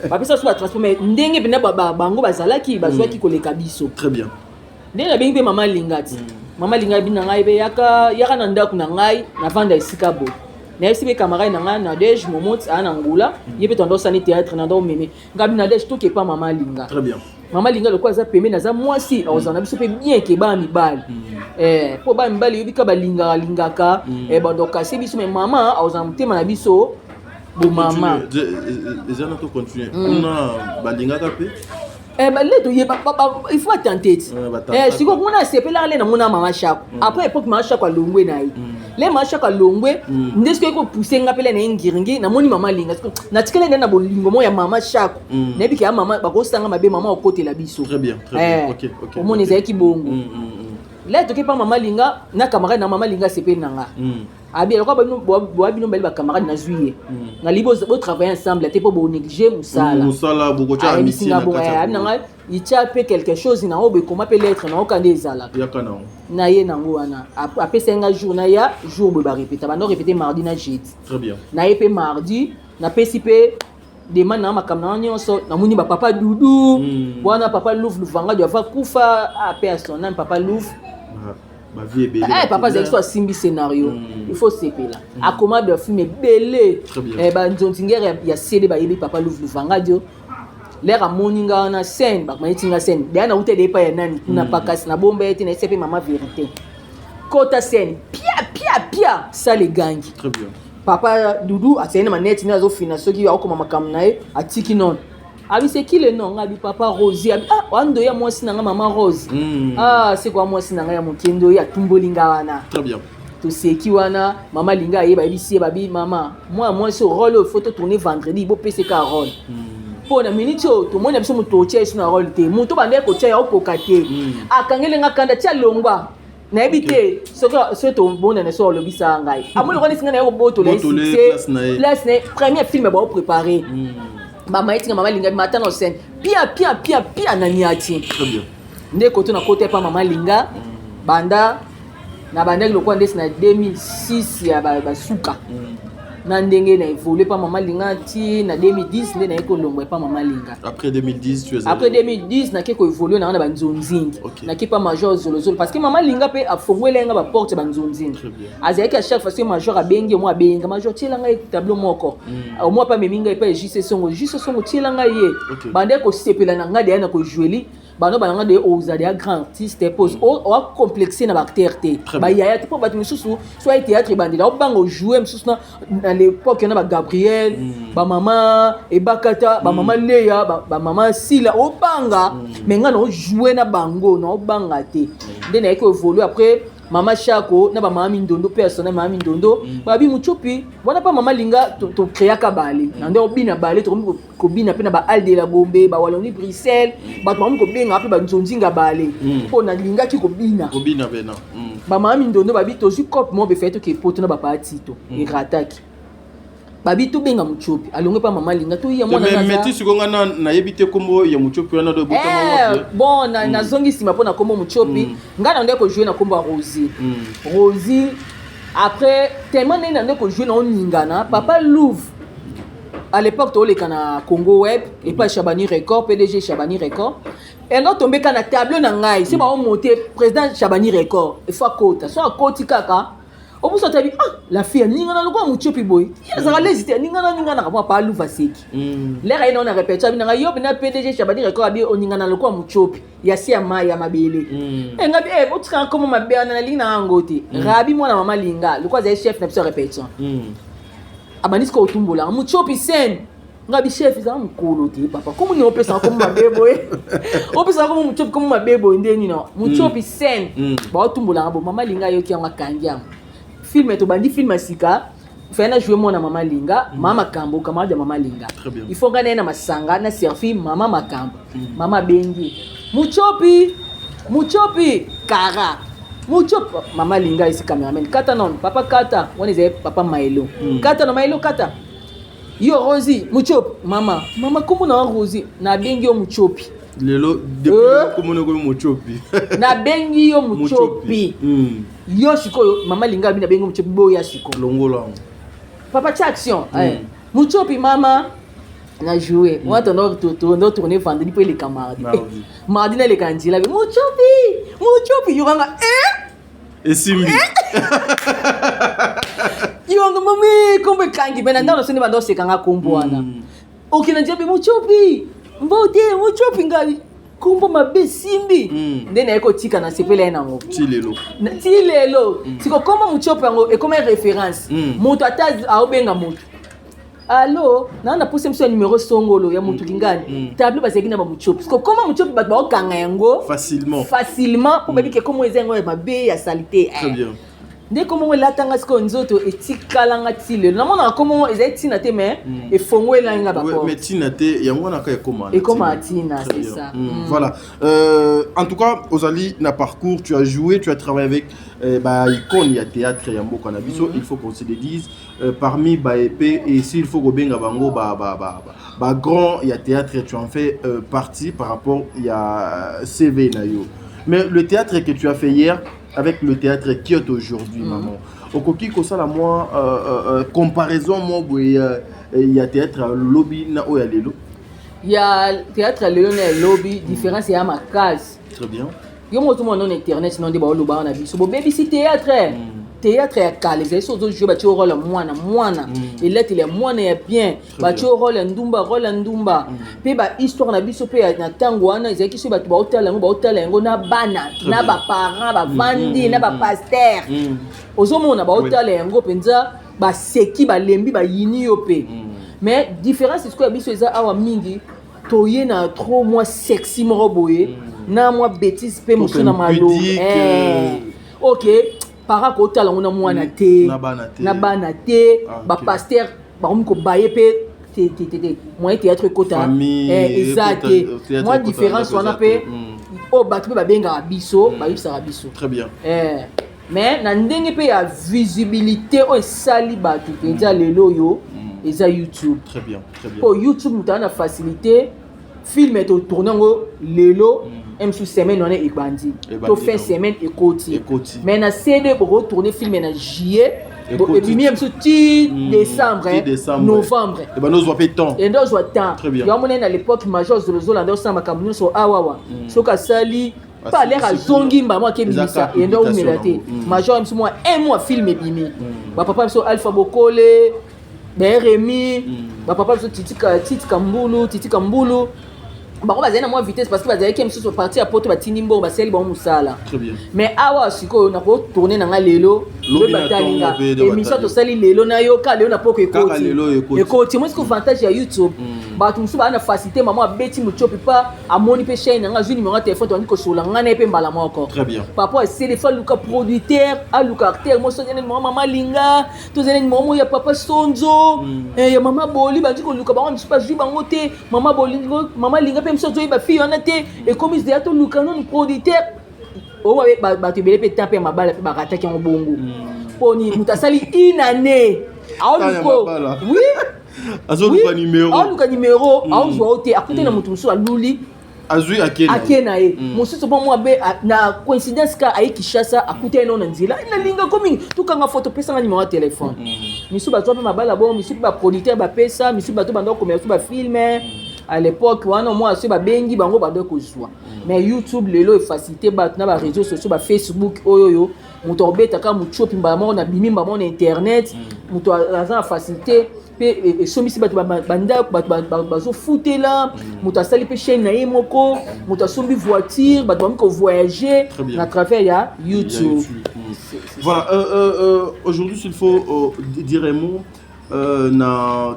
ba pesa so ba transport mais ndenge bina bango bazalaki bazwaki koleka biso. Très bien. Ndenge na bengi pe mama lingati. Mama linga bina ngai be yaka na ndaku na ngai na vanda esika bo. Na esibe camarade na ngai na Dej Momot ana ngula, yebe tondo sani théâtre na ndo meme. Ngabi na Dej to ke pa mama linga. Très bien. Mama linga le kwa za peme na za mwasi ozana biso pe bien ke ba mibali. Po ba mibali yobika ba linga ka bando kasi biso me mama ozana mutema na biso bo mama. Les gens to continuer. On a ba linga ka pe il faut attenter. Si vous avez un CP, là, vous avez maman chako. Après, époque, maman chako a longwe na yi. Les maman chako a longwe, n'est-ce que vous poussez un appel à n'engiringi, na moni maman linga. Na tikele na bolingo mo ya maman chako. Nebi ki ya maman, bako sanga mabe maman au côté la biso. Très bien, très bien. Ok. Au monde ezali ki bongo. Là, toke pa maman linga, na camarade na maman linga CP nanga. Abi alors ba bino bali ba camarade na zuiye. Na libo bo travailler ensemble, te po bo négliger musala. Musala boko cha amitié na kata. Abi nanga icha pe quelque chose na obe comment peut l'être na okande ezala. Ya kana. Na ye nango wana. Après 5 jours na ya jour bo ba répéter. Ba no répéter mardi na jeudi. Très bien. Na ye pe mardi, na pesi pe demande na makamna nyonso na muni ba papa Dudu. Bwana papa Louf Lufanga doit va kufa a personne papa Louf. Ma vie est belle. Papa c'est soit simbi scénario. Il faut seper là. A comment de film belé. Ba nzontingere ya CD ba yebi papa Louf Lufanga dio. L'air à moninga na scène ba mayitinga scène. Dia na ute de pa ya nani kuna pakasi na bombe ete na sepe mama vérité. Kota scène. Pia ça les gagne. Très bien. Papa Doudou a tenu manette na zo finance qui a comme makam na e atiki non. Abi c'est qui le nom abi papa Rosie abi wando ya mwasi na maman Rose. C'est quoi mwasi na ya mokendo ya tumbolinga wana. Très bien. To seki wana mama linga yeba bisi babi mama moi ce rôle photo tourner vendredi bo PCK rôle. Pour na minute to mona biso muto tia isu na rôle te muto bande ko tia okoka te. Akangele ngakanda tia longwa. Na ebite so to bona na so lobisa ngai. Amolo ko singa na yo boto la succès. Place na premier film ba préparer. Maman etinga mama linga matin au scène. Pia na niati. Très bien. Ndeko to na côté pa mama linga banda na banda le kwa ndesi na 2006 ya ba suka. Na ndenge na évolué pa mama linga ti na 2010 ndé na eko longwe pa mama linga. Après 2010 tu es après 2010 na keko évolué na ba nzonzingi. Na kipa major zolozolo parce que mama linga pe a fongwele nga ba porte ba nzonzingi. Azaki à chaque fois que major a bengi moi benga major tielanga tableau moko. Au moins pas meminga pa JC songo tielanga ye. Bande ko sepela na nga de na ko joueli. Bano bananga de ozali a grand artiste pose o complexé na acteur te. Ba yaya te po ba mususu soit théâtre bandela o bango jouer mususu na l'époque na ba Gabriel, ba maman et Bakata, ba maman Leya, ba maman Sila o banga mais nga no jouer na bango na o banga te. Nde na eko évoluer après Mama Chako na ba mama Mindondo personnel mama Mindondo ba bi muchopi wana pa mama linga to créa ka bale na ndo bina bale to ko bina pe na ba alde la bombe ba waloni Bruxelles ba to ko benga pe ba nzonzinga bale po na linga ki ko bina bena ba mama Mindondo ba bi to ju cop mo be fait que poto na ba parti to e rataki babi to benga muchopi alonge pa mama linga to ya mwana na mais tu sikonga na yebite kombo ya muchopi wana do botama wapi bon na zongi sima pona kombo muchopi ngana ndeko jouer na kombo Rosie Rosie après tellement nena ndeko jouer na oningana papa Louvre à l'époque to le kana Congo Web et pas Chabani Record PDG Chabani Record et non tombé kana tableau na ngai c'est ba on monter président Chabani Record il faut kota so akoti kaka Obu so tabi la fille ninga na loko muchopi boy. Ya za lésiter ninga na ka pa luva seki. Lera ina on a répété bina yo bina PDG Chabani record abi oninga na loko muchopi. Ya si ya mabele. Ngabi otika comme mabele na linga ngote. Rabi mwana mama linga, loko za chef na biso répétition. Abanisko otumbola muchopi sen. Ngabi chef za mkolo ti papa. Comme ni opesa comme mabebo opesa comme muchopi comme mabebo ndeni no. Muchopi sen. Ba otumbola bo mama linga yo ki anga kangia. Film to bandi film sika fena jouer mona mama linga mama kambo camarade mama linga il faut gagner na masanga na servi mama makambo mama bengi muchopi kara muchopi mama linga isi cameraman kata non papa kata on est papa mailo kata no mailo kata yo Rosie muchopi mama komo na Rosie na bengi yo muchopi lelo depuis komo na muchopi na bengi yo muchopi yo sikoyo mama linga bina bengi muchopi boya siko longola papa cha action muchopi mama na jouer moi tourner vendredi pour les camarades mardi na les candidats muchopi yoranga et simbi yoranga mami kombe kangi bena ndalo sene bando sekanga komboana okina njabi muchopi mbote muchopi ngali kumbo mabe simbi ndene eko tika na sepele nango tilelo siko koma muchopi yango e comme référence moto ata aobenga moto allo na pousse mso numéro songolo ya moto lingani table baseki na ba muchopi siko koma muchopi ba okanga yango facilement pour babi ke comme ezengo mabe ya salité très bien Dès que moi la tanga sko nzoto etikalanga tile na mona comment ezai tina te mais e fongwe la nga ba ko mais tina te yango na ka ekoma et comment tina c'est ça voilà en tout cas Ozali na parcours tu as joué tu as travaillé avec icône ya théâtre ya mboka na biso il faut qu'on se le dise parmi épée et s'il faut go benga bango grand ya théâtre tu en fais partie par rapport ya CV na yo mais le théâtre que tu as fait hier avec le théâtre qui est aujourd'hui, maman. Au coquille, comme ça, moi, comparaison, moi, il y a théâtre lobby, na o ya lelo. Il y a théâtre lelo na lobby, différence il y a ma case. Très bien. Yo mo tout mon nom internet sinon de ba loba na biso. Bo baby si théâtre. Théâtre ya kale, c'est ça autres jeux ba tu rôle mwana. Et là il est mwana ya bien. Ba tu rôle ndumba. Pe ba histoire na biso pe na tango wana ezaki so ba tu ba hôtel ngo na bana, na ba parents ba vandi, na ba pasteur. Ozomona ba hôtel ngo penza ba seki ba lembi ba yini yo pe. Mais différence c'est ce que biso eza awa mingi toye na trop moi sexy mo boye. Na moi bêtise pe mo na malo. OK. Para ko tala ngona mwana te na bana te ba pasteur ba ko baye pe te moi théâtre kota exact moi différence on a pe o ba tu ba benga biso ba yipsa biso très bien mais na ndenge pe ya visibilité o sali ba tu penza lelo yo eza YouTube très bien pour YouTube mutana facilité film est tourner ngo lelo même sous semaine on est ebandi to fin semaine ekoti mais na CD pour retourner film na juillet et puis même sous décembre novembre et ben nous voit temps et nous voit temps très bien yo mona à l'époque major Zolozolo ndo samba kamunyo so awawa soka sali pas l'air à zongi mbamo ke bimisa et ndo umelaté major même moi un mois film ebimi ba papa so Alpha Bokole Rémi ba papa so titika mbulu bako bazena moi vitesse parce que bazali kem sur parti à poto batini mbo baseli ba musala très bien mais awa siko na ko tourner na lelo le batalinga émission to sali lelo na yo ka lelo na poko ekoti moi ce que avantage ya YouTube ba tu musuba na facilité maman beti muchopi pa amoni pe chaîne nga zuni numéro téléphone to ko sola ngana pe mbala moko très bien papa c'est des fois luka producteur a luka acteur moi so zene maman linga to zene maman ya papa Sonzo ya maman boli ba diko luka ba on pas ju ba ngote maman boli maman linga même ça tu ba fille on était et comme ils étaient le canon producteur o ba tu bele pe taper ma balle ba attaquer en bongo poni mutasali une année oui azoluka numéro azoluka numéro azoa ote akute na mutu musu aluli azui akena e mususu bon moi be na coïncidence ka ayi Kishasa akute no na nzila na linga komi tukanga photo pesa na numéro de téléphone misu ba topa ma balle bon misu ba producteur ba pesa misu ba to bando commerce ba filmer à l'époque wana moi asi ba bengi bango ba de kozwa mais YouTube lelo e facilité bato na ba réseaux sociaux ba Facebook oyo moto obeta ka muchopi mbamo na bimi mbamo na internet moto aza facilité pe somisi bato banda bato bazo futela moto asali pe chaîne na yemoko moto asombi voiture bato bamiko voyager à travers ya YouTube. Voilà, aujourd'hui s'il faut dire un mot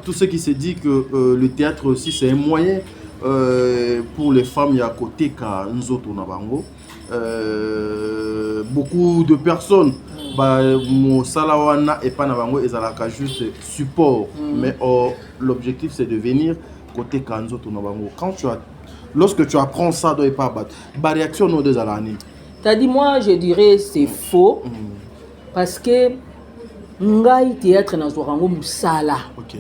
tout ce qui se dit que le théâtre aussi c'est un moyen pour les femmes, il y a côté ka nzoto na bango. Beaucoup de personnes mo salawana et pas na bango ezalaka juste support, mais l'objectif c'est de venir côté ka nzoto na bango. Lorsque tu apprends ça doit pas battre. Ba réaction no deux alani. T'as dit moi je dirais c'est faux parce que ngai théâtre na zorango musala. OK.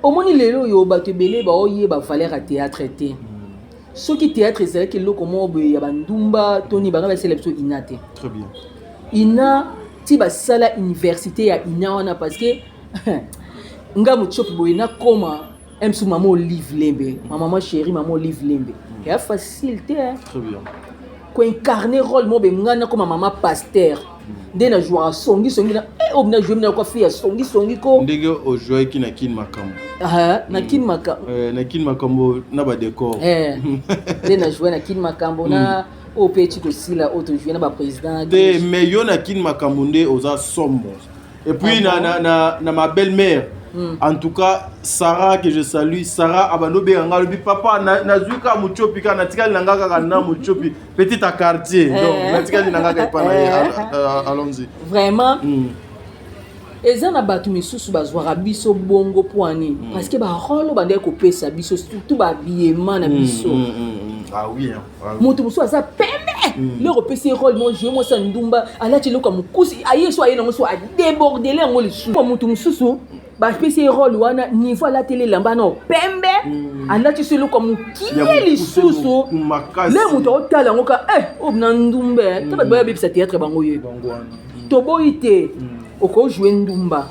Omoni lelo yo bato belé ba oye ba valeur à théâtre té. Ce qui théâtre c'est que loko mo ya bandumba toni ba ba célébration inate. Très bien. Ina ti ba sala université ya ina wana parce que nga muchopi boyina koma emsu maman Olive Lembe, ma maman chérie maman Olive Lembe. Ya facilité hein. Très bien. Ko incarner rôle mo be ngana comme maman pasteur. Dena jouer songi na obna jouer na ko fia songi ko ndege o jouer ki na kin makambo na kin makambo na kin makambo na ba décor dena jouer na kin makambo na o petit ko sila auto jouer na ba président de mais yo na kin makambo nde oza sombo et puis na ma belle-mère en tout cas Sarah que je salue Sarah abanobe nga lobi papa na zuka muchopi kana tikali nangaka kana muchopi petit à quartier donc na tikali nangaka pa na allons-y vraiment eza na bato misusu bazwaka biso bongo poani parce que ba rolo bande ko pesa biso surtout ba habillement na biso ah oui moto musu aza pembe le repesi rôle mon jeu mo sa ndumba alati loka mukusi ayeso ayena mo so a déborder le ngoli su moto mususu ba pesi rôle wana niveau la télé lamba no pembe alati selo comme kieli susu le moto otala ngoka obna ndumbe to ba ba bibisa théâtre bango ye to boite oko jouer ndumba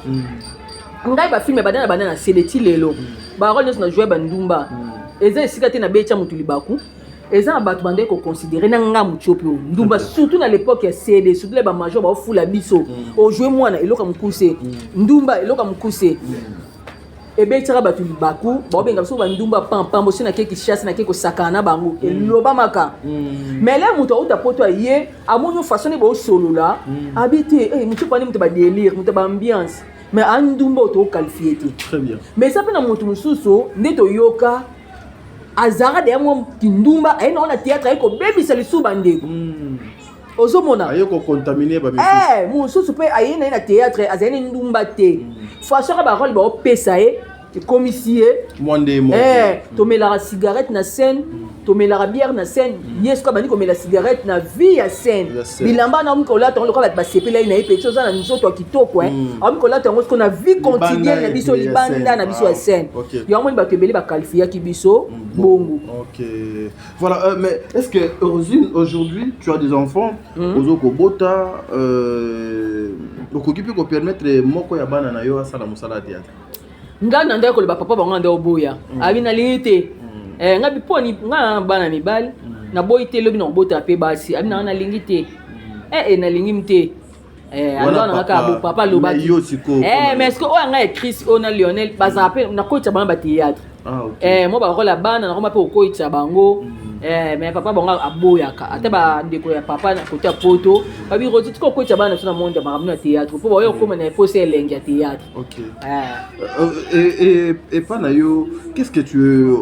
ngai ba filme badana banana sedeti lelo ba rôle na jouer bandumba eza esika te na becha mutu libaku eza bato bande ko considérer na nga muchopi ndumba surtout na l'époque ya CD surtout les ba major ba fula biso o jouer mwana eloka mukuse ndumba eloka mukuse ebecha bato libaku ba benga biso ba ndumba pam bosi na keki chasse na keki sakana bango eloba maka mais là muto uta poto ye amonyo façon ne ba solola habité mutu pani mutu ba délire mutu ba ambiance mais andumba auto qualifié. Très bien. Mais ça peut na mutu mususu ndeto yoka azara de mo kindumba ay na théâtre ay ko bebisa lisu bandeko ozomona ay ko contaminer ba mususu pe ay na théâtre azani ndumba te façon ba rôle ba pesa commissaire monde to mela la cigarette na scène to mela la bière na scène yes ko bani ko mela cigarette na vie ya scène bilamba na mko la to ko ba sepela ina ipe chose na nzoto kitoko mko la to ko na vie quotidienne na biso libanda na biso ya scène yo mo ba tebeli ba qualifier ki biso bongo. OK. Voilà mais est-ce que aujourd'hui tu as des enfants ozoko bota okokipi ko permettre moko ya bana na yo asala musala théâtre ngana ndako le papa bango ndo boya abina lite ngabi poni nga bana mibali na boyite lobi na bota pe basi abina na lingi te na lingi mte alors na ka bo papa lo baki mais est-ce que o nga Chris ona Lionel baza pe na ko tsa bana ba théâtre mo ba rola bana na ko mape ko tsa bango mais papa bango aboyaka ate ba ndeko ya papa na côté poto babi roti ko tsa bana na monde ba na théâtre po ba yo ko na poser elengi ya théâtre. OK. Et pas na yo qu'est-ce que tu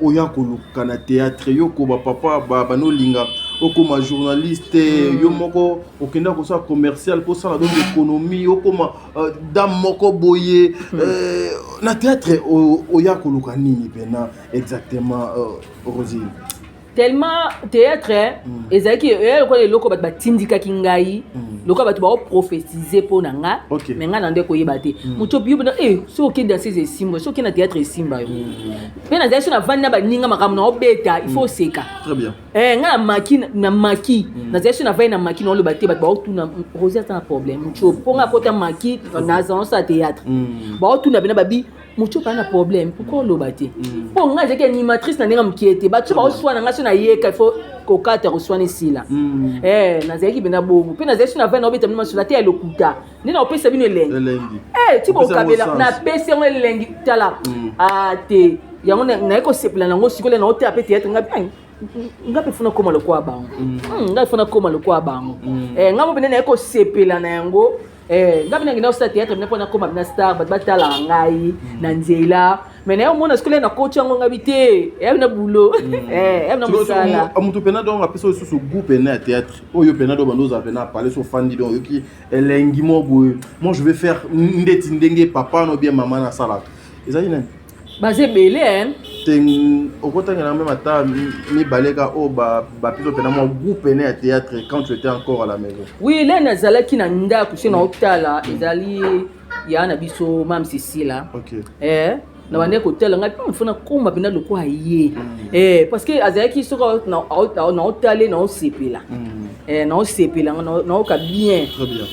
oya ko kana théâtre yo ko ba papa ba no linga okoma journaliste yo moko okenda ko sa commercial pour ça la donne économie okoma dame moko boye na théâtre oya ko luka nini pena exactement Rosine tellement théâtre ezaki ko le loko ba tindika kingai loko ba ba prophétiser pour nanga mais nga nande ko yebate muto biyo na so ki dans ces simba so ki na théâtre simba yo pena za so na vanda ba ninga makamu na obeta il faut seka très bien nga maki na za so na vai na maki na lo bate ba tu na Rosette un problème muto ponga kota maki na za sa théâtre ba tu na bena babi moto pas na problème pourquoi oloba te po nga zeke animatrice na ndenge mkiete bato ba oswana nga so na yeka il faut kokata oswana sila na zeki bena bobo pe na zeki na vena obeta mima sula te ya lokuta ni na opesa bino elengi ti bo kabela na pesa ngo elengi tala te yango na eko sepela nango sikole na ote apete yete nga pe funa koma lokwa bango nga funa koma lokwa bango nga mo bena na eko sepela na yango nga bina ngina osta théâtre bina pona koma bina star batala ngai na nzela mais na yo mona sikole na coach yango nga bite na boulot na musala amutu pena donc apesa so goût pena théâtre oyo pena do bandoza pena parler so fandi donc yoki elengi mo boy moi je vais faire ndeti ndenge papa no bien maman na sala ezali nani basé belé okotanga même ata mi baleka o ba piso pena mo goût pena théâtre quand tu étais encore à la maison. Oui, là nazalaki na ndako chez na hôtel ezali ya na biso mam Cécile. OK. Na bande hôtel nga pe mfuna komba pena loko aye. Parce que azalaki soko na hôtel na osepela. Na osepela na oka bien. Très bien.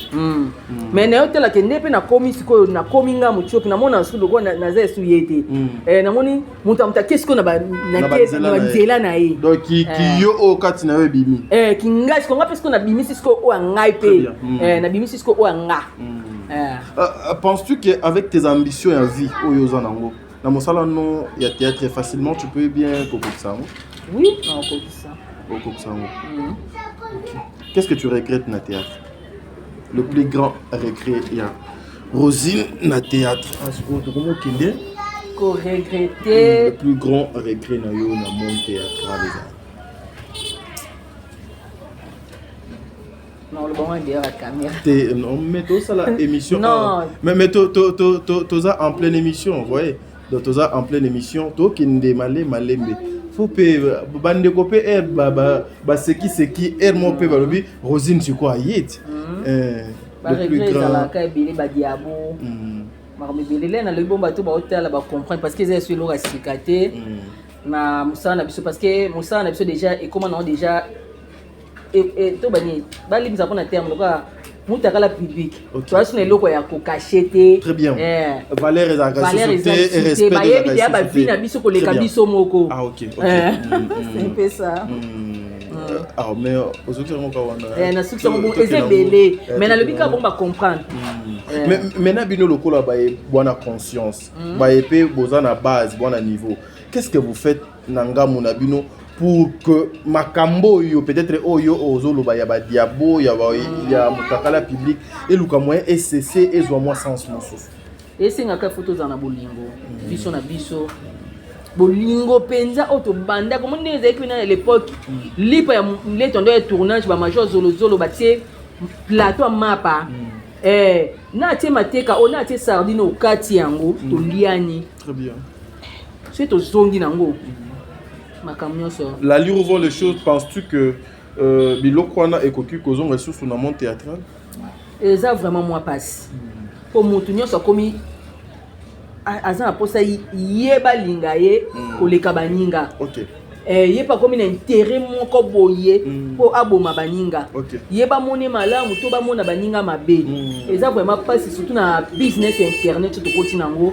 Mais na hôtel ke ndepe na komi siko na komi nga muchoki na mona su loko na za su yete. Na moni mutamta kesko na ba na nzela na ye. Donc ki yo o kati na yo bimi. Ki nga siko nga pesko na bimi siko o ngai pe. Na bimi siko o nga. Penses-tu qu'avec tes ambitions en vie oyo zanango dans mon salon non il y a théâtre facilement tu peux bien kokokisa? Oui, non kokokisa. Kokokisa. Qu'est-ce que tu regrettes na théâtre? Le plus grand regret il y a Rosine na théâtre. Comment kende? Ko regretter le plus grand regret na yo na mon théâtre les non, le bon derrière la caméra. Non, mais tout ça la émission. Non. Mais tout ça en pleine émission, vous voyez. Donc tout ça en pleine émission, tout qui ne malé malembe. Faut payer bande copé air ba c'est qui air mon pe balobi Rosine c'est quoi yet. Le plus grand la ka bili ba diabo. Marmi bili na le bon bateau ba hôtel ba comprendre parce que c'est sur l'eau cicaté. Na musa na biso parce que musa na biso déjà et comment on déjà et to bani bali biso na terme loka mutakala public tu vois sur loko ya ko cacheter très bien valeur et société et respect de la ba vie na biso ko leka biso moko OK c'est un peu ça ah mais aujourd'hui on va voir na succès bon ezebele mais na le bika bon ba comprendre mais maintenant bino lokola ba bona conscience ba epé bozana base bona niveau qu'est-ce que vous faites nanga mona bino pour que makambo yo peut-être oyo ozoloba ya ba diabo ya mutakala public et luka moyen SCC et zo moi sens mosusu et c'est ngaka photo za na bolingo biso na biso bolingo penza auto banda comme on disait que à l'époque lipa ya leto de tournage ba major zolo batie plateau mapa na tie mateka ona tie sardine au kati yango to liani très bien c'est to zongi nango. La lire où vont les choses, penses-tu que Bilokwana et Koku Kozon ressources dans le monde théâtral? Et ça vraiment moi passe. Pour Moutounio soit commis Azan aposa yeba lingaye koleka baninga. OK. Yeba comme un intérêt mon ko boye pour aboma baninga. OK. Yeba moné malamu to ba mona baninga mabe. Et ça vraiment passe surtout na business internet to continue ngo.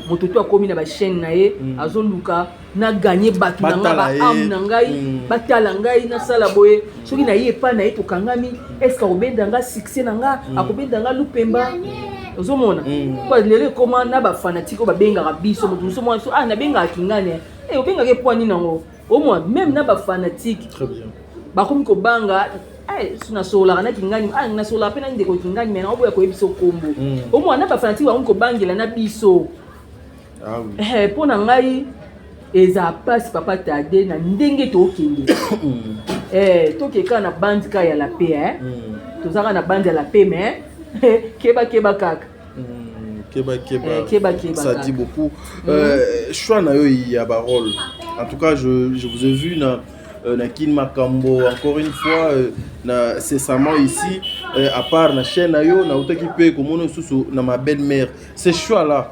Mototo akomi na ba chaîne na ye azoluka na gagner batu na ba am na ngai batala ngai na sala boye soki na ye pa na ye to kangami est-ce que obenda nga succès na nga akobenda nga lupemba ozomona kwa lele koma na ba fanatique ba benga biso moto so mo na benga kingane obenga ke poani nango au moins même na ba fanatique très bien ba komi ko banga suna sola na kingani na sola pena ndeko kingani mais na oboya ko biso kombo au moins na ba fanatique ba ko bangela na biso. Ah oui. Pour ngai eza passe papa tade na ndenge to kende. To keka na bande ka ya la paix to zaka na bande ya la paix mais keba kaka. Keba ça dit beaucoup. Choix na yo ya parole. En tout cas je vous ai vu na Kin Makambo encore une fois cessamment ici à part na chaîne na yo na utaki pe komono susu na ma belle-mère. Ces choix là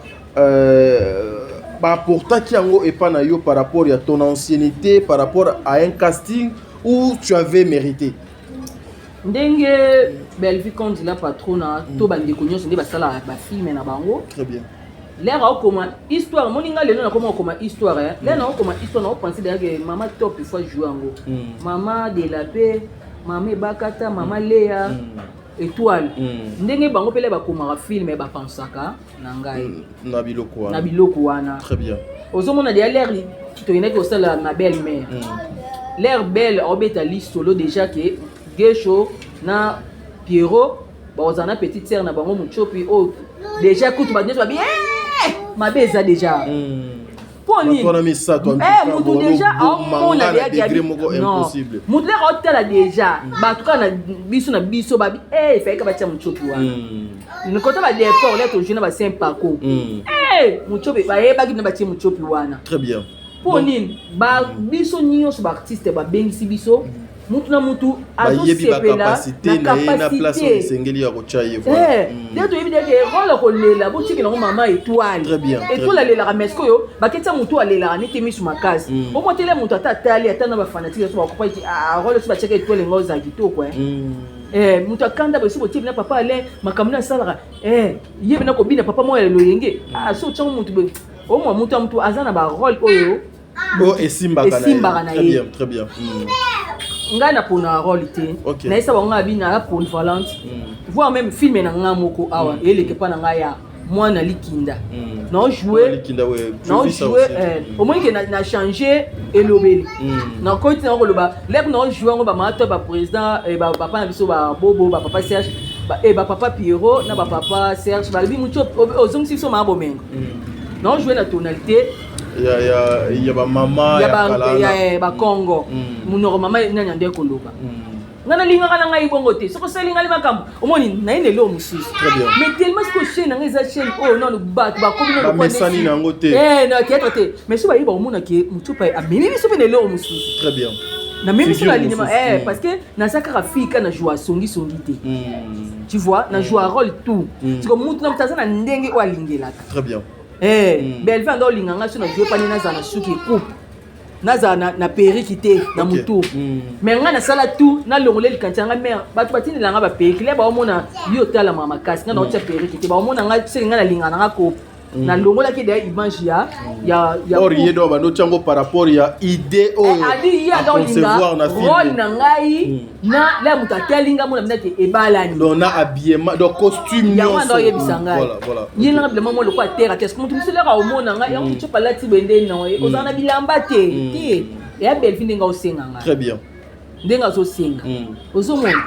pour ta kiango et pas na yo par rapport à ton ancienneté, par rapport à un casting où tu avais mérité. Ndenge belle vie quand la patrona to bande konyo ndé basala ba film na bango. Très bien. l'air au comment histoire moninga lelo na comment histoire là na comment histoire na penser que maman top il faut jouer ngo maman de la paix maman bakata maman Léa étoile ndenge bango pele ba komara film ba pensaka na ngai na biloko wana très bien ozomona de l'air to yene ko sala ma belle mère l'air belle obeta listolo déjà que Gesho na Pierrot ba ozana petite sœur na bango muchopi o déjà kutu ba bien ma beza déjà poni on a mis ça toi mutu déjà on a degré moko impossible mutu la hôtel déjà ba tout kana biso ba fait ka ba tia muchopi wa ne kota ba départ là to jeune ba saint parcours muchopi ba ba ki na ba tia muchopi wana très bien poni ba biso nyonso ba artiste ba bengisi biso mutu na mutu azosepela na place osengeli ya kochaye voilà nde toyebi deke role kolela botiki nango mama étoile étoile alelaka meske oyo baketia mutu alelaka nete misu makasi omotele mutu ata atali ata na bafanatike so bakopa eti role so batiaka étoile ngo oza kitoko mutu akanda bosi botibi na papa ale makambo na asalaka yebi na kobina papa moya loyenge so otyango mutu omwa mutu ya mutu aza na barole oyo esimbaka na ye très bien nga na pona role te na esa bango abina polyvalente voire même film na nga moko awa eleke pa na nga ya mwana likinda na jouer au moins que na changer elobeli na côté na koloba lep na jouer ngo ba mato ba président ba papa na biso ba bobo ba papa Serge ba papa Pierrot na ba papa Serge ba bi mucho ozongisi so ma bomengo na jouer na tonalité il y a ba mama ya ba Congo munoro mama nanya nde koloba ngana linga kana ngai bongo te soko selinga limakambo omoni na ine lo mususu mais tellement ce que chaîne nga chaîne oh non ba kobi no ba mesani nango te na théâtre te mais so ba yiba omona ke mutupa amimi biso pe lo mususu très bien na même sur la ligne parce que na saka fika na joie songi te tu vois na joie rôle tout c'est comme mutu na mtaza na ndenge o alingelaka très bien belle vendo linganga so na jouer pa na za na suki coupe naza na periki te na mutu mais nga na sala tout na longoleli kantanga mère batu batini langa ba periki le ba omona yo tala mama kasi nga na otia periki te ba omona nga selinga na lingana nga ko na longola ki de image ya orié do ba no tiango par rapport ya idée o ya concevoir na film rôle na ngai na la muta telinga mona minate ebalani donc na habillement donc costume ya wanda yebisa ngai voilà yinga blement mo le kwa terre qu'est-ce que mutu musela ka omona ngai ya mutu palati bende na we ozana bilamba te ya belfinde nga osenga ngai très bien ndenga zo senga ozomona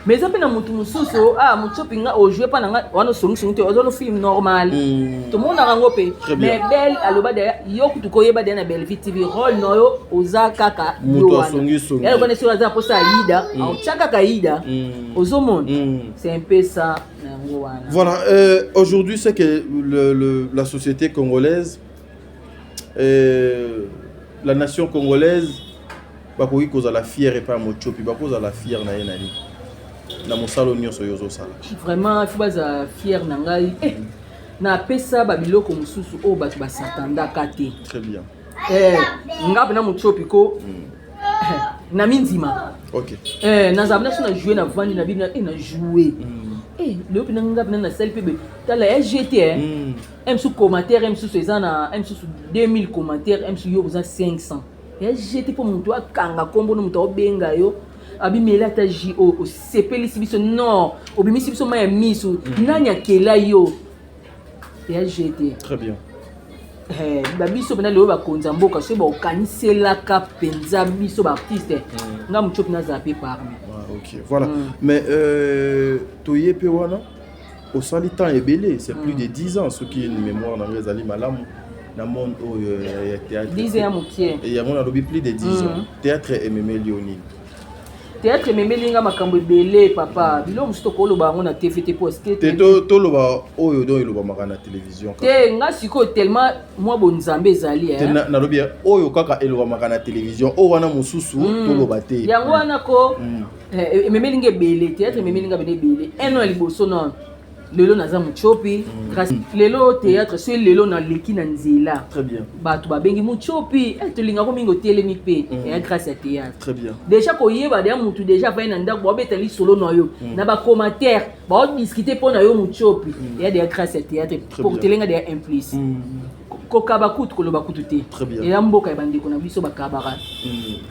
mais ça pe na mutu mususu mutu pinga o jouer pa na wana songi te ozo no film normal to mona rango pe mais belle aloba de yo kutu koyeba de na belle TV rôle no yo oza kaka mutu songi elle connaît sur za posa ida au chaka kaida ozomona c'est un peu ça nango wana voilà aujourd'hui c'est que la société congolaise la nation congolaise bakoki kozala fier epa mochopi bakozala fier na ye nani na mosalo nyonso yozo sala vraiment fi baza fier na ngai na pesa babiloko mususu o bato basatandaka te très bien ngapi na mochopi ko na minzima nazala na so na jouer na vandi na bino na jouer leopi na ngapi na sali pe tala ya GT msu commentaire msu eza na msu 2000 commentaires msu yo boza 500 ya jete po mutu akanga kombo no mutu obenga yo abimela ta JO osepelisi biso non obimisi biso maya miso nani akela yo ya jete très bien ba biso bana leo ba konza mboka so ba okaniselaka penza biso ba artiste nga mutu na zape parmi OK voilà mais toye pe wana au sali temps ebelé c'est plus de 10 ans ce qui est une mémoire na ngezali malamu na monde au théâtre 10 ans mokie et on a lobby plus de 10 ans théâtre Aimé Léonine théâtre Aimé linga makambo belé papa bilo musto ko loba ngona TVT post te to loba oyo do loba makana télévision te nga siko tellement moi bonzambe ezali na lobby oyo kaka eloba makana télévision o wana mususu to loba te yango wana ko Aimé linga belé théâtre Aimé linga belé un an liboso non lelo naza muchopi grâce lelo théâtre c'est lelo na leki na nzela Très bien. bato babengi muchopi tolinga ko mingo telemi pe et grâce à théâtre Très bien. déjà koyeba de mutu déjà fa na ndako babetali solo na yo na ba commentaire ba discuter pour na yo muchopi et de grâce à théâtre pour telenga de implice kokaba kutu koloba kutu te et amboka bandeko na biso bakabara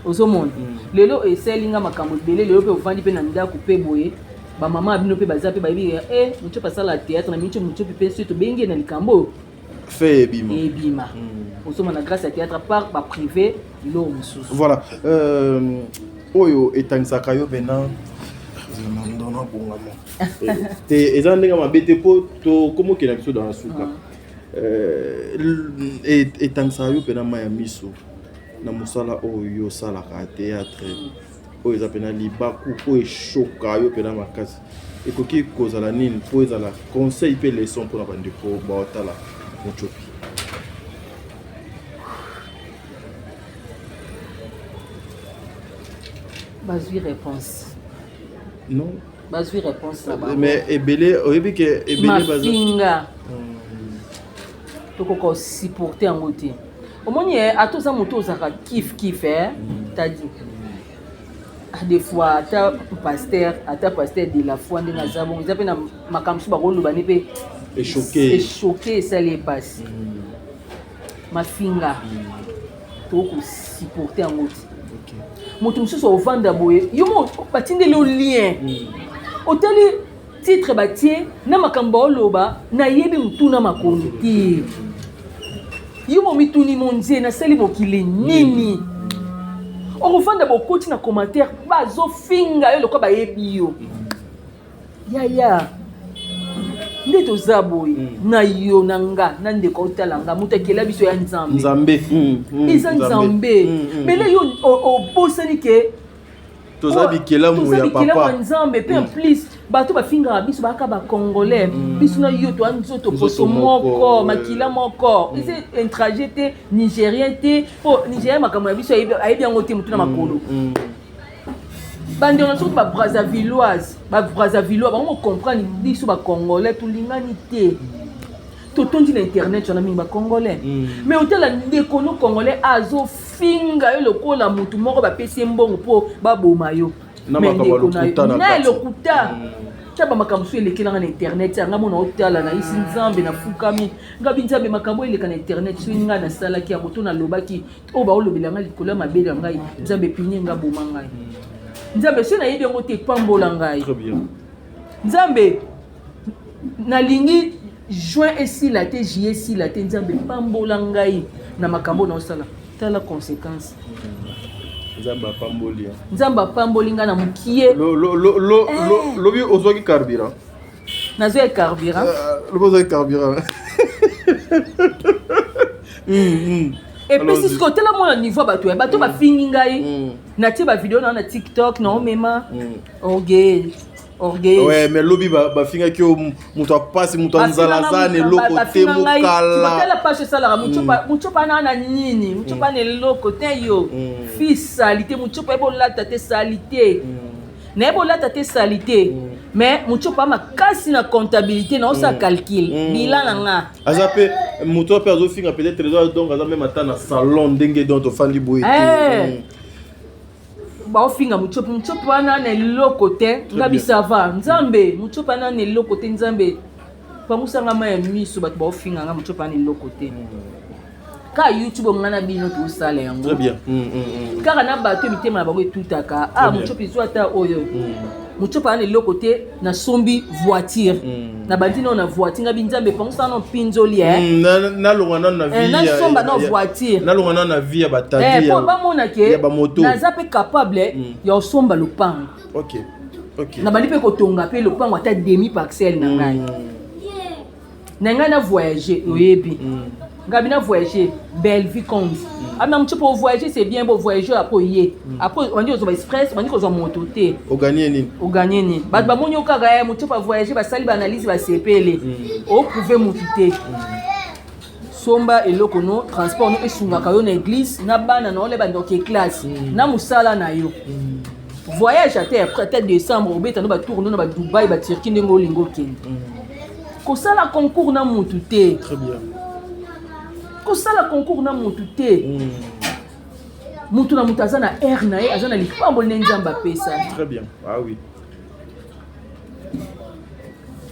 ozomona lelo eselinga makambo belé lelo pe ofandi pe na ndako pe boye ba mama abino pe baza pe bayibi mucho pasala théâtre na micho mucho pe surtout bengi na likambo fait ebima ebima ozomona grâce à théâtre par ba privé lo mususu voilà oyo etanisaka yo bena ndona bongamo te eza ndenge mabete po to komo kena biso dans la suka etanisaka yo pena maya miso na mosala oyo osalaka théâtre oyo eza pena libaku oyo eshoka yo pena makasi ekoki kozala nini po ezala conseil mpe leçon mpona bandeko baotala mochopi bazwi réponse non bazwi réponse là-bas mais ebele oyebi ke ebele mafinga tokoka osupporte yango te omoni atoza moto ozalaka kif tadi des fois ata pasteur de la foi ndenge aza bongo eza mpe na makambo so bakoloba ne mpe echoke esali epasi mafinga tokosupporte yango te moto mosusu ovanda boye yo mo batindeli o lien otali titre batie na makambo oloba nayebi mutuna makolo te yo mo mituni monzie nasali mokili nini okofanda bokoti na commentaire bazofinga yo lokwa bayebi yo yaya nde toza boye na yo na nga na ndeko otala nga moto akela biso ya nzambe eza nzambe mele yo obosani ke toza bikelamu ya papa nzambe pe plus bato bafingaka biso baka bacongolais biso na yo toa nzoto poso moko makila moko ese intraje te nigérien te po nigérien makambo ya biso ayebi yango te motu na makolo bandeko na soki babrazavilloise bango comprendre biso bacongolais tolingani te totondi na internet wana mingi bacongolais mais otala ndeko no congolais azofinga yo lokola motu moko bapesi mbongo mpo baboma yo na elokuta ta bamakambo so elekelanga na internet yanga mona otala na isi nzambe nafukami ngabi nzambe makambo eleka na internet so nga nasalaki yango to nalobaki oyo baolobelanga likolo ya mabele ya ngai nzambe epini nga boma ngai nzambe so nayebi yango te epambola ngai nzambe nalingi juin esila te juillet esila te nzambe epambola ngai na makambo na osala tala conséquence nzambe apamboli ngai na mokie lobi ozwaki carburant nazwa carburant lobi ozwaki carburant epesi siko otala mona niveau ya bato ya bato bafingi ngai natie bavideo na tiktok na omema orgueil ouais mais lobi bafingaki yo moto apasi moto anzalazana eloko te mokala otala page esalaka mocopa na nini mocopa na eloko te yo fi sali te mocopa ebolata te sali te na ebolata te sali te mais mocopa makasi na comptabilité na osa calcul bilan na nga aza mpe moto mpe azofinga peut-être trésor donc aza même ata na salon ndenge donc tofandi boye te baofinga mocopi wana na eloko te nga bisava nzambe mocopi wana na eloko te nzambe pangusanga ma ya miso bato baofinga nga mocopi wana na eloko te kaka youtube onga na bino tosala yango kaka na bato mitema na bango etutaka mocopi ezo ata oyo mocopi wana na eloko te nasombi voiture na bandi nao na voiture nga binzambe pangusanga na mpinzoli nalonga nano na vie nasomba na voiture nalonga nano na vie ya batandi po bamona ke naza mpe capable ya osomba lopango na bandi mpe kotonga mpe lopango ata demi parcelle na ngai na ngai na voyager oyebi ngai bina voyager belle vie comme ama motu pour voyager c'est bien pour voyager après ye après on dit aux express on dit qu'on moto te o gagner ni bato bamoni okaka motu pour voyager basali ba analyse ba sepele o prouver motu te somba eloko no transport no esungaka yo na église na bana na ole bando ke classe na musala na yo voyage ate après tête décembre obeta no ba tourner no ba Dubaï ba Turquie ndengo lingo kende kosala concours na mutu te. Très bien. Kosala concours na mutu te. Mutu na mutu aza na air na ye, aza na likambo ne nzamba pesa. Très bien. Ah oui.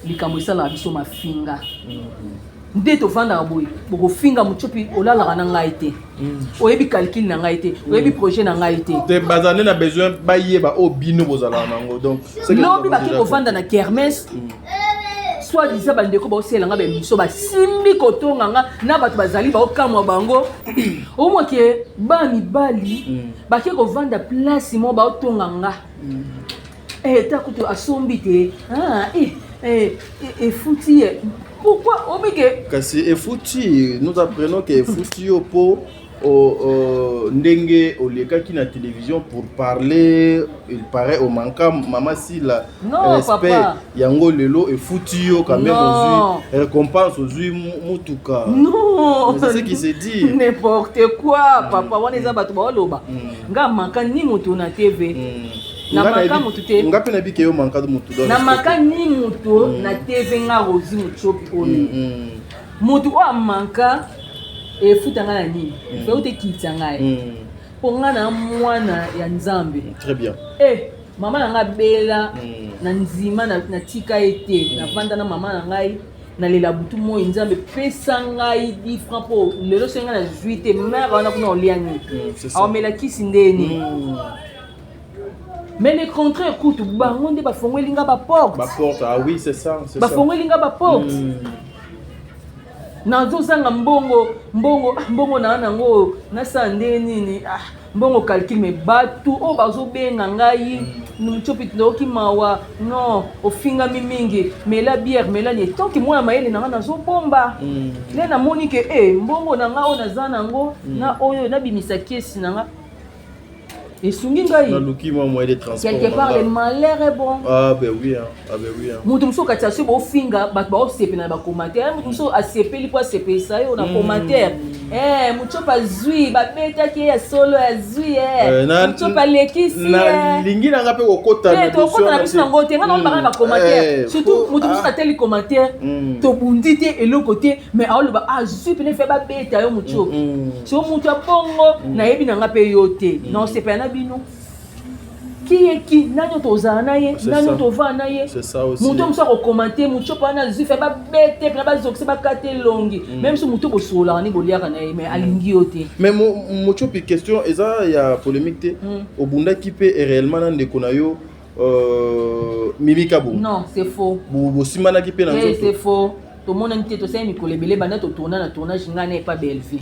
Likambo esala biso mafinga. Nde tovanda boye, bokofinga muchopi olalaka na ngai te. Oyebi calcul na ngai te, oyebi projet na ngai te. Te bazane na besoin ba yeba o bino bozala nango. Donc c'est que lobi ba ke kovanda na kermesse. Soit disant bandeko ba osela nga be miso ba simbi kotonga nga na bato bazali ba okamwa bango. Au moins que ba mibali ba ke kovanda place mo ba otonga nga. Ta kutu asombi te. Fouti. Pourquoi Omeke? Kasi efouti, nous apprenons que efouti opo ndenge oleka qui na télévision pour parler, il paraît au manka maman si la respect yango lelo efouti yo quand même aux récompense aux mutuka. Non, c'est ce qui se dit. N'importe quoi, papa, on est abattu ba loba. Nga manka ni mutu na TV. Na maka mutu te ngapi na bike yo manka mutu do na maka ni mutu na TV nga rozi muchopi oni mutu o manka e futanga na nini fe ute kitanga po nga na mwana ya nzambe. Très bien. Mama na nga bela na nzima na tika ete na vanda na mama na ngai na lela butu mo nzambe pesa ngai 10 francs po lelo senga na juite mère wana kuna oliani awmela kisindeni. Mais les contrats, écoute, bango nde bafongweli nga ba porte. Ba porte, ah oui, c'est ça, c'est ça. Bafongweli nga ba porte. Nazo sanga mbongo na nango na sande nini mbongo calcul me batu o bazo benga ngai nchopi ndoki mawa non ofinga mingi mais la bière mais la ni tant que moi maele na nazo bomba le na moni ke mbongo na nga o naza nango na oyo na bimisa kesi na nga. Et Sunginga quelque part le malheur est bon. Ah ben oui hein. Ah ben oui hein. Mutu mso katia so bo finga ba osepe na ba commentaire mutu mso asepe li po asepe ça yo na commentaire. Mutu pa zui ba beta ki ya solo ya zui mutu pa lekisi na lingi na ngape kokota na to kota na biso ngote nga na ba commentaire surtout mutu mso ateli commentaire to bundite eloko te mais aolo ba zui pe ne fait ba beta yo mutu. So mutu bongo na yebi na ngape yo te. Non c'est pas bino qui nanyo tozana naye nanyo tova naye c'est ça aussi muto mso ko commenter muto pa na zife ba bete na ba zokse ba kate longi même si muto bosola ni boliaka naye mais alingi yote mais muto pi question eza ya polémique te obunda ki pe réellement na ndeko na yo Mimi Kabo. Non c'est faux bo simana ki pe na nzoto c'est faux to mona nte to sai mikole bele banda to tourna na tournage ngana pas BLV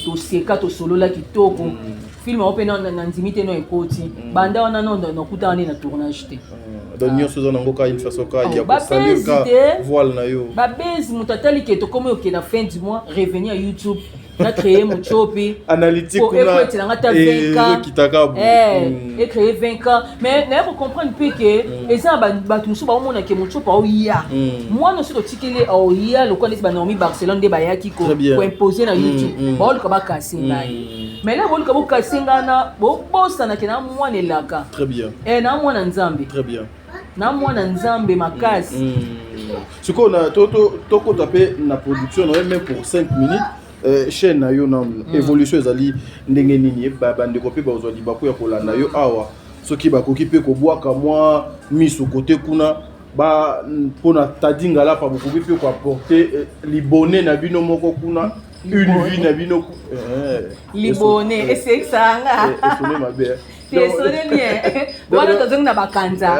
to seka to solo la kitoko film open na nzimite no ekoti banda wana no kuta na tournage te donc nyonso zo nangoka une façon ka ya ko saluer ka voile na yo ba bezi mutatali ke to comme ok na fin du mois revenir à YouTube na créer mon chopi analytique kuna et créer 20 ans mais na pour comprendre peu que et ça ba tout so ba mona ke mon chopa o ya moi no so tikele o ya le connaît ba Naomi Barcelone de ba ya ki ko imposer na YouTube ba ko ba casser mais là bon ko casser ngana bo bossa na ke na mwana elaka très bien na mwana nzambe très bien na mwana nzambe makasi ce qu'on a toko tapé na production même pour 5 minutes chaîne na yo na évolution ezali ndenge nini bande kopé ba ozali bako ya kolanda yo awa soki bakoki pe ko bwaka moi miso côté kuna ba pona tadinga la pa bokoki pe ko apporter libonné na bino moko kuna une vie na bino libonné et c'est ça nga sonné ma belle c'est sonné bien voilà to zong na bakanza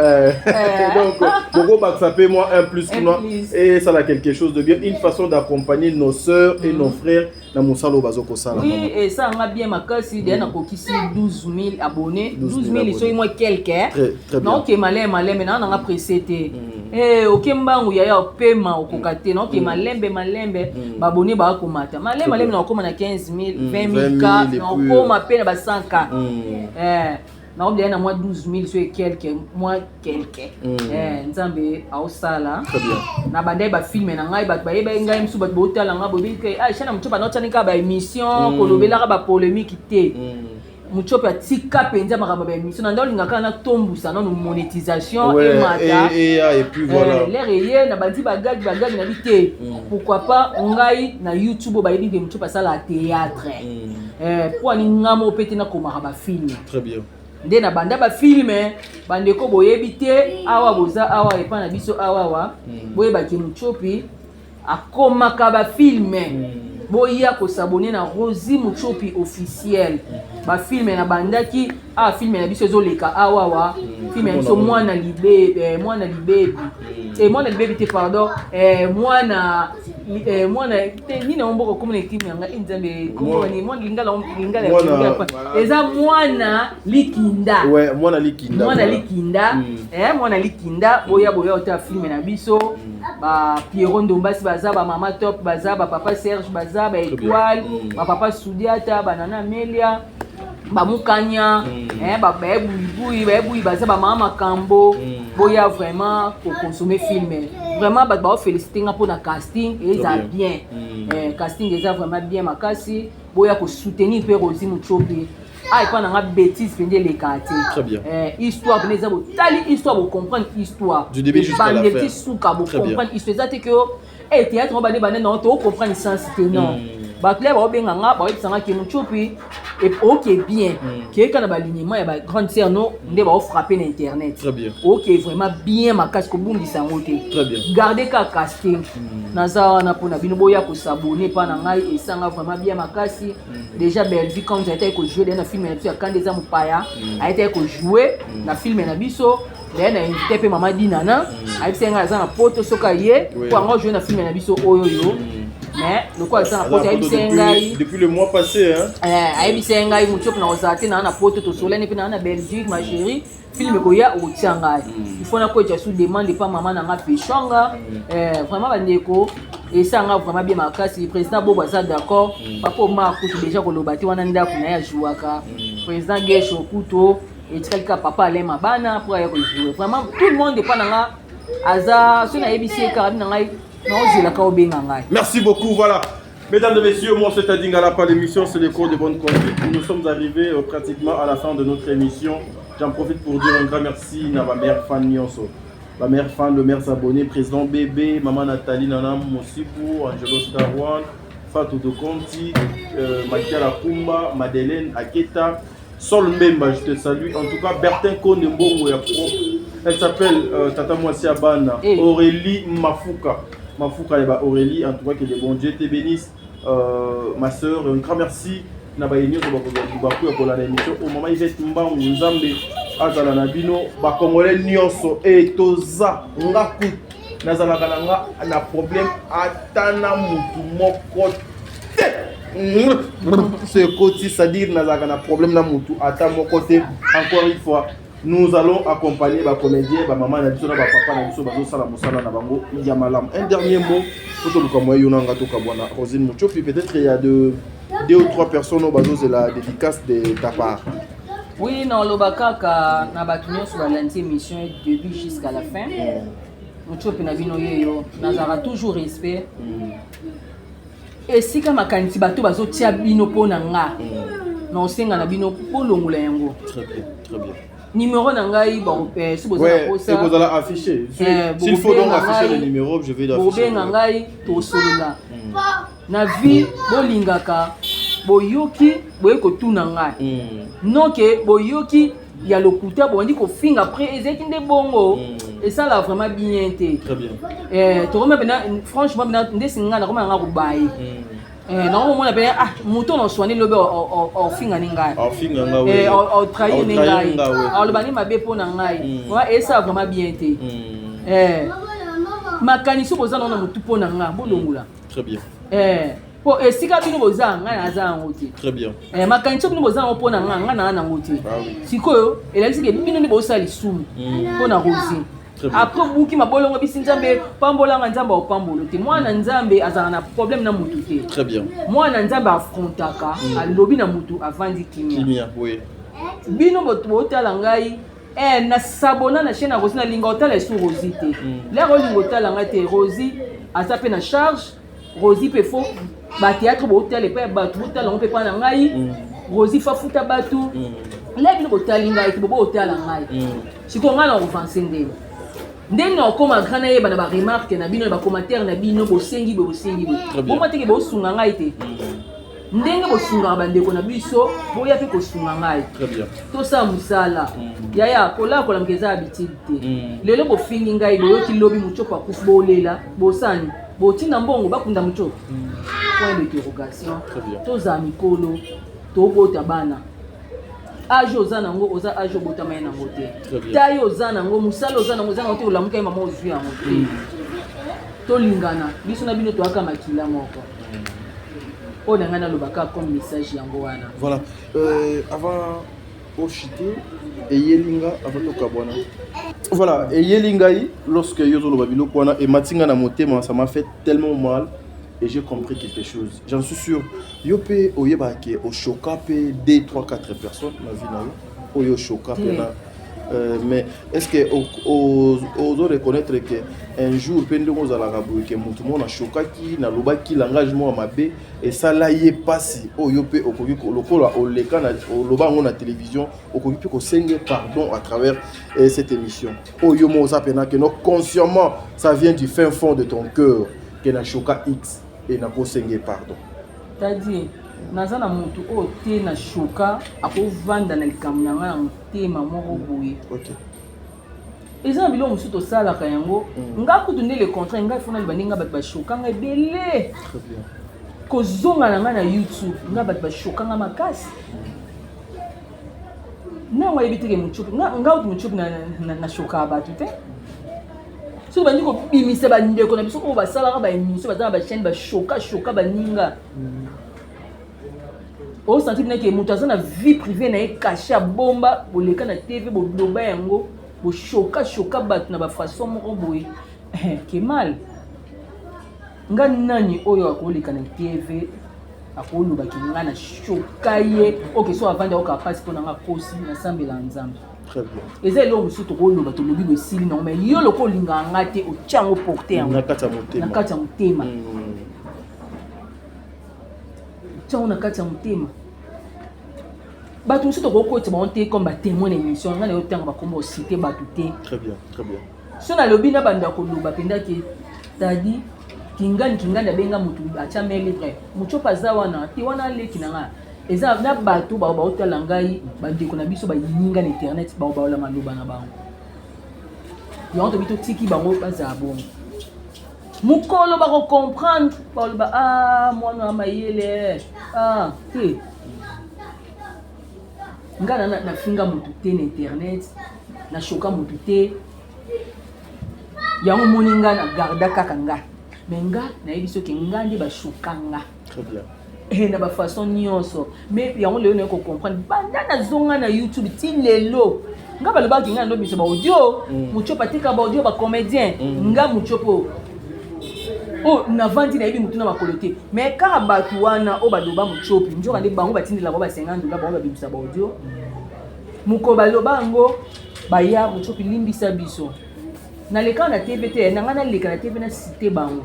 donc beaucoup baksaper moi un plus kuna et ça a quelque chose de bien une façon d'accompagner nos sœurs et nos frères na musalo bazoko sala oui et ça nga bien makasi de na kokisi 12000 abonnés 12000 so moi quelqu'un non que malé maintenant na nga précédé ok mbangu ya pema okokate non que malembe ba abonné ba komata malembe na okoma na 15000 20000 ka na okoma pe na ba 100k na obia na moi 12000 so quelques moi quelques nzambe ausala très bien na bandai ba filmer na ngai ba yeba ngai msu ba botala nga bobi ke chana mtu ba notani ka ba émission kolobela ba polémique té muchope atika penza makambo ya émission nanda olingaka na tombusa non monétisation et mata et puis voilà l'air yé na bandi bagagi na bité pourquoi pas ngai na YouTube ba yidi de muchope sala théâtre pour ani ngamo pete na komaka ba film très bien nde na banda ba film bandeko boyebi te awa boza awa epa na biso awa wa boyeba ki muchope akomaka ba film boya ko s'abonner na Rosie Muchopi officiel ba film na bandaki film na biso zoleka awawa film na biso mwana libebi te pardon mwana nini omboko comme l'équipe yanga inzambe comment ni mwana lingala eza mwana likinda ouais mwana likinda boya ota film na biso ba Pierrot Ndombasi baza ba Mama Top baza ba Papa Serge baza ba Étoile ba Papa Soudiata banana Melia ba Mukanya ba Bouy baza ba Mama Kambo boya vraiment pour consommer film vraiment ba féliciter nga pour na casting et ça bien casting déjà vraiment bien makasi boya ko soutenir pe Rosie Muchope et pas na bêtise pende les quartiers très bien histoire venez ça tali histoire pour comprendre histoire du début jusqu'à la fin souka pour comprendre histoire ça que et théâtre on va demander non to comprendre sens non ba clair ba benga nga ba yitsanga ki Muchope et OK bien qui quand ba alignement ya ba grande sœur non ndé ba frapper na internet très bien OK vraiment bien makasi ko bundi sangote très bien garder ka casting naza na pona bino boya ko s'abonner pa na ngai esanga vraiment bien makasi déjà Belgique quand j'ai été ko jouer dans un film na biso ya Kandeza Mupaya a été ko jouer na film na biso na invité pe mama Dinana a bisenga za na poto soka ye ko ngo jouer na film na biso oyoyo mais le quoi ça na poto a bisenga depuis le mois passé a bisenga Muchope na ozate na poto to solene pe na Belgique ma chérie film ko ya otianga il faut na ko ja sous demande pas maman na nga pechanga vraiment bandeko et ça nga vraiment bien makasi président Bobo ça d'accord papa Marco déjà ko lobati wana ndako na ya jouaka président Gesho Kuto et quelqu'un papa ale mabana pour ya ko jouer vraiment tout le monde dépend nga aza so na ABC karab na ngai non je la ka obenga ngai merci beaucoup voilà. Mesdames et messieurs, moi c'est Taddy Ngalapa, l'émission c'est le cours de bonne conduite. Nous sommes arrivés pratiquement à la fin de notre émission. J'en profite pour dire un grand merci à ma mère fan Nyonso. Ma mère fan, le maire s'abonné, président Bébé, maman Nathalie Nana Mosipou, Angelo Starwan, Fatou de Conti, Makia Lapumba, Madeleine Aketa, Sol Mbemba, je te salue. En tout cas, Bertin Konde Mbongo, elle s'appelle Tata Moissi Abana, Aurélie Mafuka. Mafuka et Aurélie, en tout cas que les bons dieux te bénissent. Ma soeur, un grand merci. Naba yenyo to baku ya kola na émission au moment Yvette Mbangu Nzambe azala na bino ba congolais nyonso et toza ngaku nazala kalanga na problème atana mutu moko te ce côté c'est-à-dire nazala na problème na mutu ata moko te encore une fois nous allons accompagner ba comédien ba maman na biso na ba papa na biso bazo sala mosala na bango ya malam. Un dernier mot pour to luka moyo na ngato kabwana Rosie Muchope, peut-être il y a deux ou trois personnes au bateau de la dédicace de ta part. Oui, non, le bakaka na batunyo sur l'émission du début jusqu'à la fin. Muchope na bino yeyo, nazara toujours respect. Et si kama kanti bato bazo tia bino pona nga. Non senga na bino polongula yango. Très bien, très bien. Numéro nangai bon si vous avez ça vous allez afficher s'il faut donc afficher le numéro je vais l'afficher nangai to solula na vie bolingaka boyoki boyeko tuna ngai noke boyoki ya lokuta bondi ko finga après ezeki nde bongo et ça là vraiment bien été très bien to comme franchement ndesinga na comme nga ko bayi non on appelle mouton on soigner le au finga ningai au finga ngawe au trahir ningai au le bani mabe pona ngai ouais et ça vraiment bien été makaniso boza na mutu pona nga bolongula très bien po esika bino boza nga na za ngoti très bien makaniso bino boza pona nga na ngoti sikoyo elali sike bino ni bosa lisumu pona Rosie. Après buki mabolongo bisi nzambe pambolanga nzamba opambolo te mwana nzambe azana na problème na mutu te très bien mwana nzambe affrontaka alobi na mutu avandi kimia oui bino botala ngai na sabona na chaîne Rosie na linga otala sur Rosie te la linga otala ngai te Rosie asa pe na charge Rosie pe fo ba théâtre botala pe ba botala on pe pa na ngai Rosi fafuta batu là bino botali ngai te bobo otala ngai siko nga na offense ndenge na okoma grana yeba na ba remarque na bino ba commentaire na bino bosengi bo mateke bo sunga ngai te ndenge bo sunga bandeko na biso boya pe ko sunga ngai to sa musala yaya kola kola mkeza habitude te lelo bo fingi ngai bo yoki lobi muchopa kufu bolela bosani botinda mbongo bakunda muchopa point d'interrogation to za mikolo to bota bana ajo ozana ngo oza ajo bota mayena ngote tayo ozana ngo musala ozana ngo zanga te ulamuka mama ozwi yango te to lingana biso na bino to aka makila moko on a ngana lobaka comme message yango wana voilà avant au chité et yelinga avant to kabona voilà et yelinga lorsque yozo lobabilo kwana et matinga na motema ça m'a fait tellement mal. Et j'ai compris quelque chose. J'en suis sûr. Yopé oyebake au choka pe 2 3 4 personnes na vie na yo. Oyo choka pe na mais est-ce que aux reconnaître que un jour pende ngoza la rabu que mutu mona choka ki na lobaki l'engagement mabe et ça là y est passé. Oyopé okoki lokola oleka na loba ngona télévision okoki pe ko senge pardon à travers cette émission. Oyo mo za pena que non consciemment ça vient du fin fond de ton cœur que na choka X et na kosenge pardon. Tadi nazana mutu o te na choka akovanda na likambo na nga motema moko boye. OK. Eza bilo musu to sala ka yango nga kutu ne le contrat nga fona libaninga bat ba choka nga belé. Très bien. Ko zonga na nga na YouTube nga bat ba choka nga makasi. Na wa ebitike mutu nga utu mutu na choka batu te. So bandi ko bimisa bandeko na biso ko basala ba émission bazana ba chaîne ba choka baninga. O senti que mutu azana vie privée na e caché bomba boleka na TV bo loba yango bo choka batu na ba façon moko boye. Ke mal. Nga nani oyo akoleka na TV akoluba kinga na choka ye oke so avanda oka passe pona nga kosi na sambela nzambe. Très bien. Et c'est l'homme surtout que le bateau le bibe sili non mais yo loko linga ngate o chango porter en nakata motema nakata motema chango nakata motema bato surtout ko ko tsa monter comme ba témoin émission ngana yo tanga ba kombo citer bato té. Très bien, très bien. So na lobi na banda ko loba penda ke tadi kingani benga mutu acha mele vrai mucho pazawa na ti wana leki na nga eza na bato ba otala ngai bandeko na biso ba yininga na internet ba ola maloba na bango yo to bito tiki bango baza bon mukolo ba ko comprendre ba mwana mayele te ngana na finga mutu te na internet na choka mutu te yango moninga na garda kaka nga menga na yebiso ke ngandi ba chokanga. Très bien. Et na ba façon nyonso mais yango leo na ko comprendre banda na zonga na YouTube ti lelo nga ba loba kinga ndo biso ba audio mucho patika ba audio ba comédien nga mucho po na vandi na yebi mutu na makolote mais ka batu wana o ba loba mucho pi njo kande bango batindela ba $50 ba bimisa ba audio muko ba loba ngo ba ya mucho pi limbisa biso na leka na TVT na nga na leka na TV na cité bango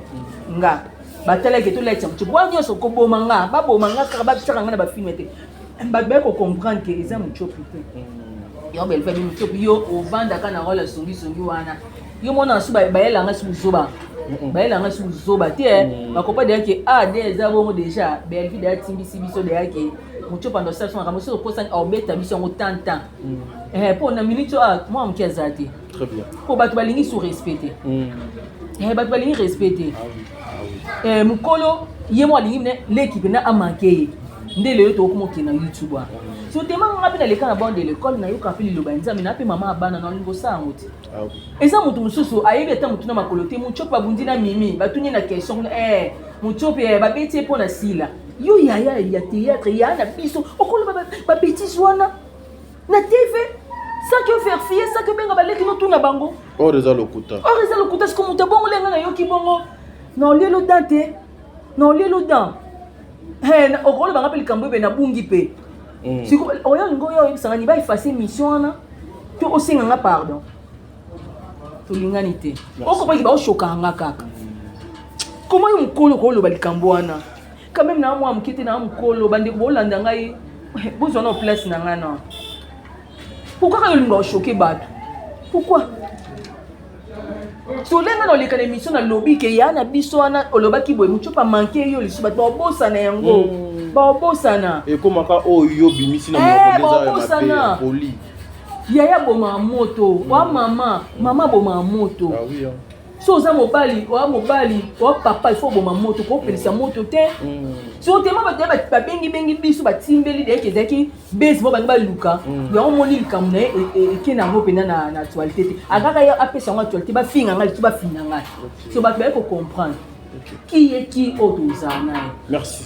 nga batala ke to la tsamu bwa nyoso ko bomanga ba bomanga ka ba tsaka ngana ba film te ba ba ko comprendre que eza mucho pite yo bel fa mucho yo o vanda kana rola songi wana yo mona su ba yela nga su zoba ba yela nga su zoba te ba ko pa de ke de eza bongo déjà bel vida timbisi biso de yake mucho pando sa so ngamo so ko sa obeta biso ngo tanta pour na minute moi mkiazati. Très bien. Pour battre balingi sous respecter battre balingi respecter mukolo yemo alingi l'équipe na amanke ndele to ko na YouTube wa so tema ngapi na leka na bande l'école na yo kapili lo banza mina pe mama abana na ngo sango ti eza mutu mususu ayebi ata mutu na makolote mucho pa bundi na mimi batunye na question mucho pe ba beti po na sila yo ya théâtre ya na biso okolo ba bêtise wana na TV ça que faire fier ça que benga baleki no tuna bango Oreza lokuta ce que mutu bongo lenga na yoki bongo non lelo dante non lelo dan na okolo banga pe likambo be na bungi pe siko oyo ngo yo sanga ni ba effacer mission na to osenga nga pardon to linganité oko pa ki ba oshoka nga kaka comment yo mukolo ko lo ba likambo wana quand même na moi mukite na mukolo bande ko bolanda ngai Vous en avez place dans non. Pourquoi quand vous choqué bad? Pourquoi? So lenga dans les émissions dans lobby que ya na biso na oloba ki boy mucho pa manquer yo lisu ba bosa na yango. Ba bosa na. Et comment ka o yo bimisi na mo bosa na. Poli. Yaya boma moto, wa mama boma moto. Ah oui. So za mobali, wa papa il faut boma moto ko pelisa moto te. So te mama ba bengi biso ba timbeli de ke zaki base bo banga luka. Yo moni likamna e ke na ngo pena na actualité te. Akaka ya apesa ngo actualité ba finga ngali tu ba finga ngali. So ba ko comprendre. Qui est qui otozana. Merci.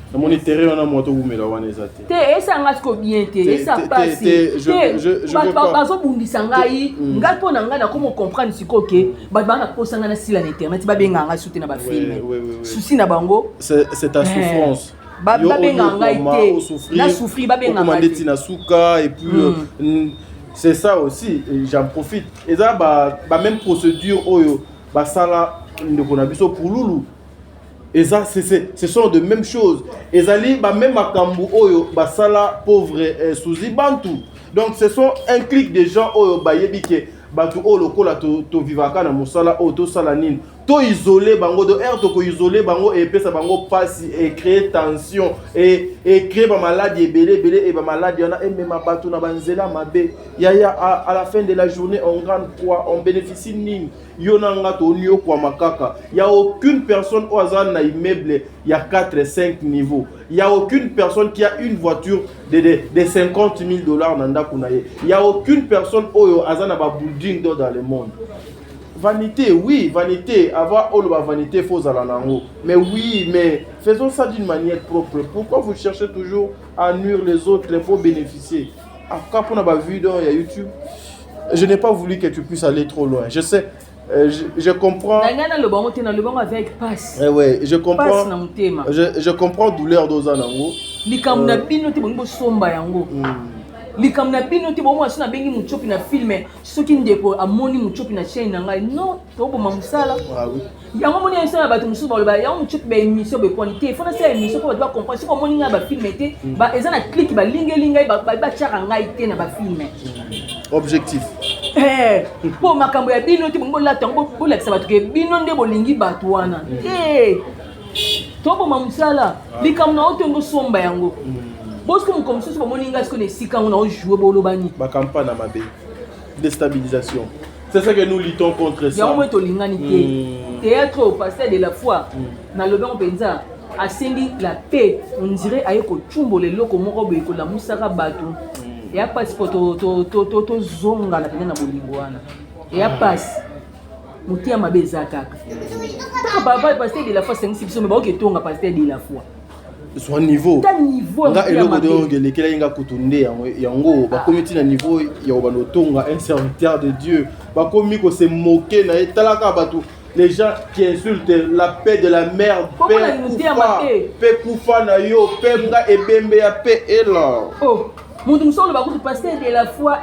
Na mon intérêt on a moto bumela wana ezate. Te esa ngasko bien te, esa passe. Je ba zo bundisa ngai, ngai pona ngai na comment comprendre siko ke ba na posanga na sila na internet ba benga ngai soutenir na ba film. Souci na bango. C'est ta souffrance. Ba benga ngai te. Na souffrir ba benga ngai. Commander na suka et puis c'est ça aussi, j'en profite. Et ça ba même procédure oyo ba sala ndeko na biso pour Loulou. Et ça, ce sont de mêmes choses. Et ça, même à Kambu, Basala, pauvre Souzi Bantu. Donc, ce sont un clic de gens, Bayebike, Batu, Lokola, to Vivaka, na Moussala, to Salanine. To isoler bango de air, to isoler bango et puis ça bango passe et créer tension et créer ba maladie et belé et ba maladie on a même ma batu na banzela mabe yaya à la fin de la journée on gagne quoi, on bénéficie ning yona ngato nyo kwa makaka. Il y a aucune personne au hasard na immeuble, il y a 4 et 5 niveaux. Il y a aucune personne qui a une voiture de 50 000 $ nanda kunaye. Il y a aucune personne au hasard na ba building dans le monde. Vanité, oui, vanité. Avoir la vanité, faux à la langue. Mais oui, mais faisons ça d'une manière propre. Pourquoi vous cherchez toujours à nuire les autres? Il faut bénéficier. Quand on a vu dans YouTube, je n'ai pas voulu que tu puisses aller trop loin. Je sais, je comprends. Avec passe. Ouais, je comprends. Je comprends douleur d'Ozanango. Likam na bino te bomo asuna bengi muchopi na filme soki ndeko amoni muchopi na chaîne na ngai non to boma musala ah oui yango moni esa ba musu ba ba yango muchopi ba émission be qualité fona sa émission ko ba comprendre siko moni nga ba filme te ba eza na click ba linga ba chaka ngai te na ba filme objectif po makambo ya bino te bongo la tango bo la ba ke bino nde bolingi batu wana to boma musala likam na otengo somba yango. Parce que comme ça, on a joué au Lobani. Ma campagne à ma bé. Déstabilisation. C'est ça que nous luttons contre ça. Il y a un moment où théâtre au pasteur de la foi. Dans le banc Penza, a senti la paix. On dirait ayeko chumbo le loko moko beko la musaka batu. Et a passe pour to zonga na pena na bolingwana. Et a passe. Muti ya mabeza kaka. Ta baba pasteur de la foi 5 6 mais ba ke tonga pasteur de la foi. Soit niveau nga eloko de ngele kela inga kutunde yango ba comité na niveau ya obano tonga un serviteur de Dieu ba komi ko se moquer na etalaka batu les gens qui insultent la paix de la merde paix kufa na yo paix nga ebembe ya paix ela oh mundu musolo ba kutu pasteur de la foi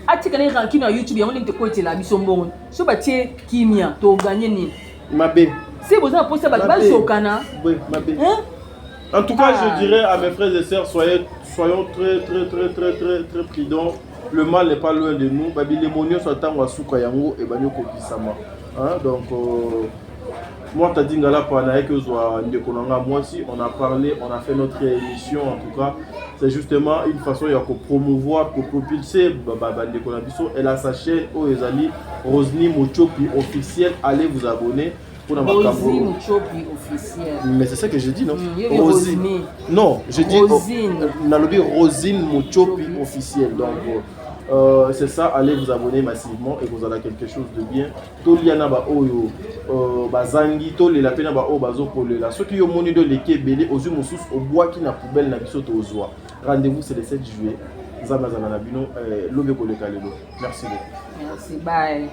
atika na ranking na YouTube yango linte ko etela biso mbongo so ba tie kimia to gagner ni mabe c'est besoin poster ba sokana oui mabe en tout cas, je dirais à mes frères et sœurs, soyons très prudents. Le mal n'est pas loin de nous. Les sont en Wasuka Yango et Banyoko Bisama. Donc, moi, tu as dit que moi aussi, on a parlé, on a fait notre émission. En tout cas, c'est justement une façon de promouvoir, pour propulser Biso. Elle a sa chaîne Oezali, Rosny Mochopi officiel. Allez vous abonner. Rosine Mochopi officiel. Mais c'est ça que je dis, non? Rosine. Non, je dis Rosine Mochopi officiel. Donc, c'est ça, allez vous abonner massivement et vous aurez quelque chose de bien. Toliana ba oyo bazangi toli la pena ba o bazo kolela. Ceux qui ont moni de leke belé aux yeux au bois qui na poubelle na biso to ozwa. Rendez-vous c'est le 7 juillet. Zamazana na bino lobe koleka lelo. Merci beaucoup. Merci, bye.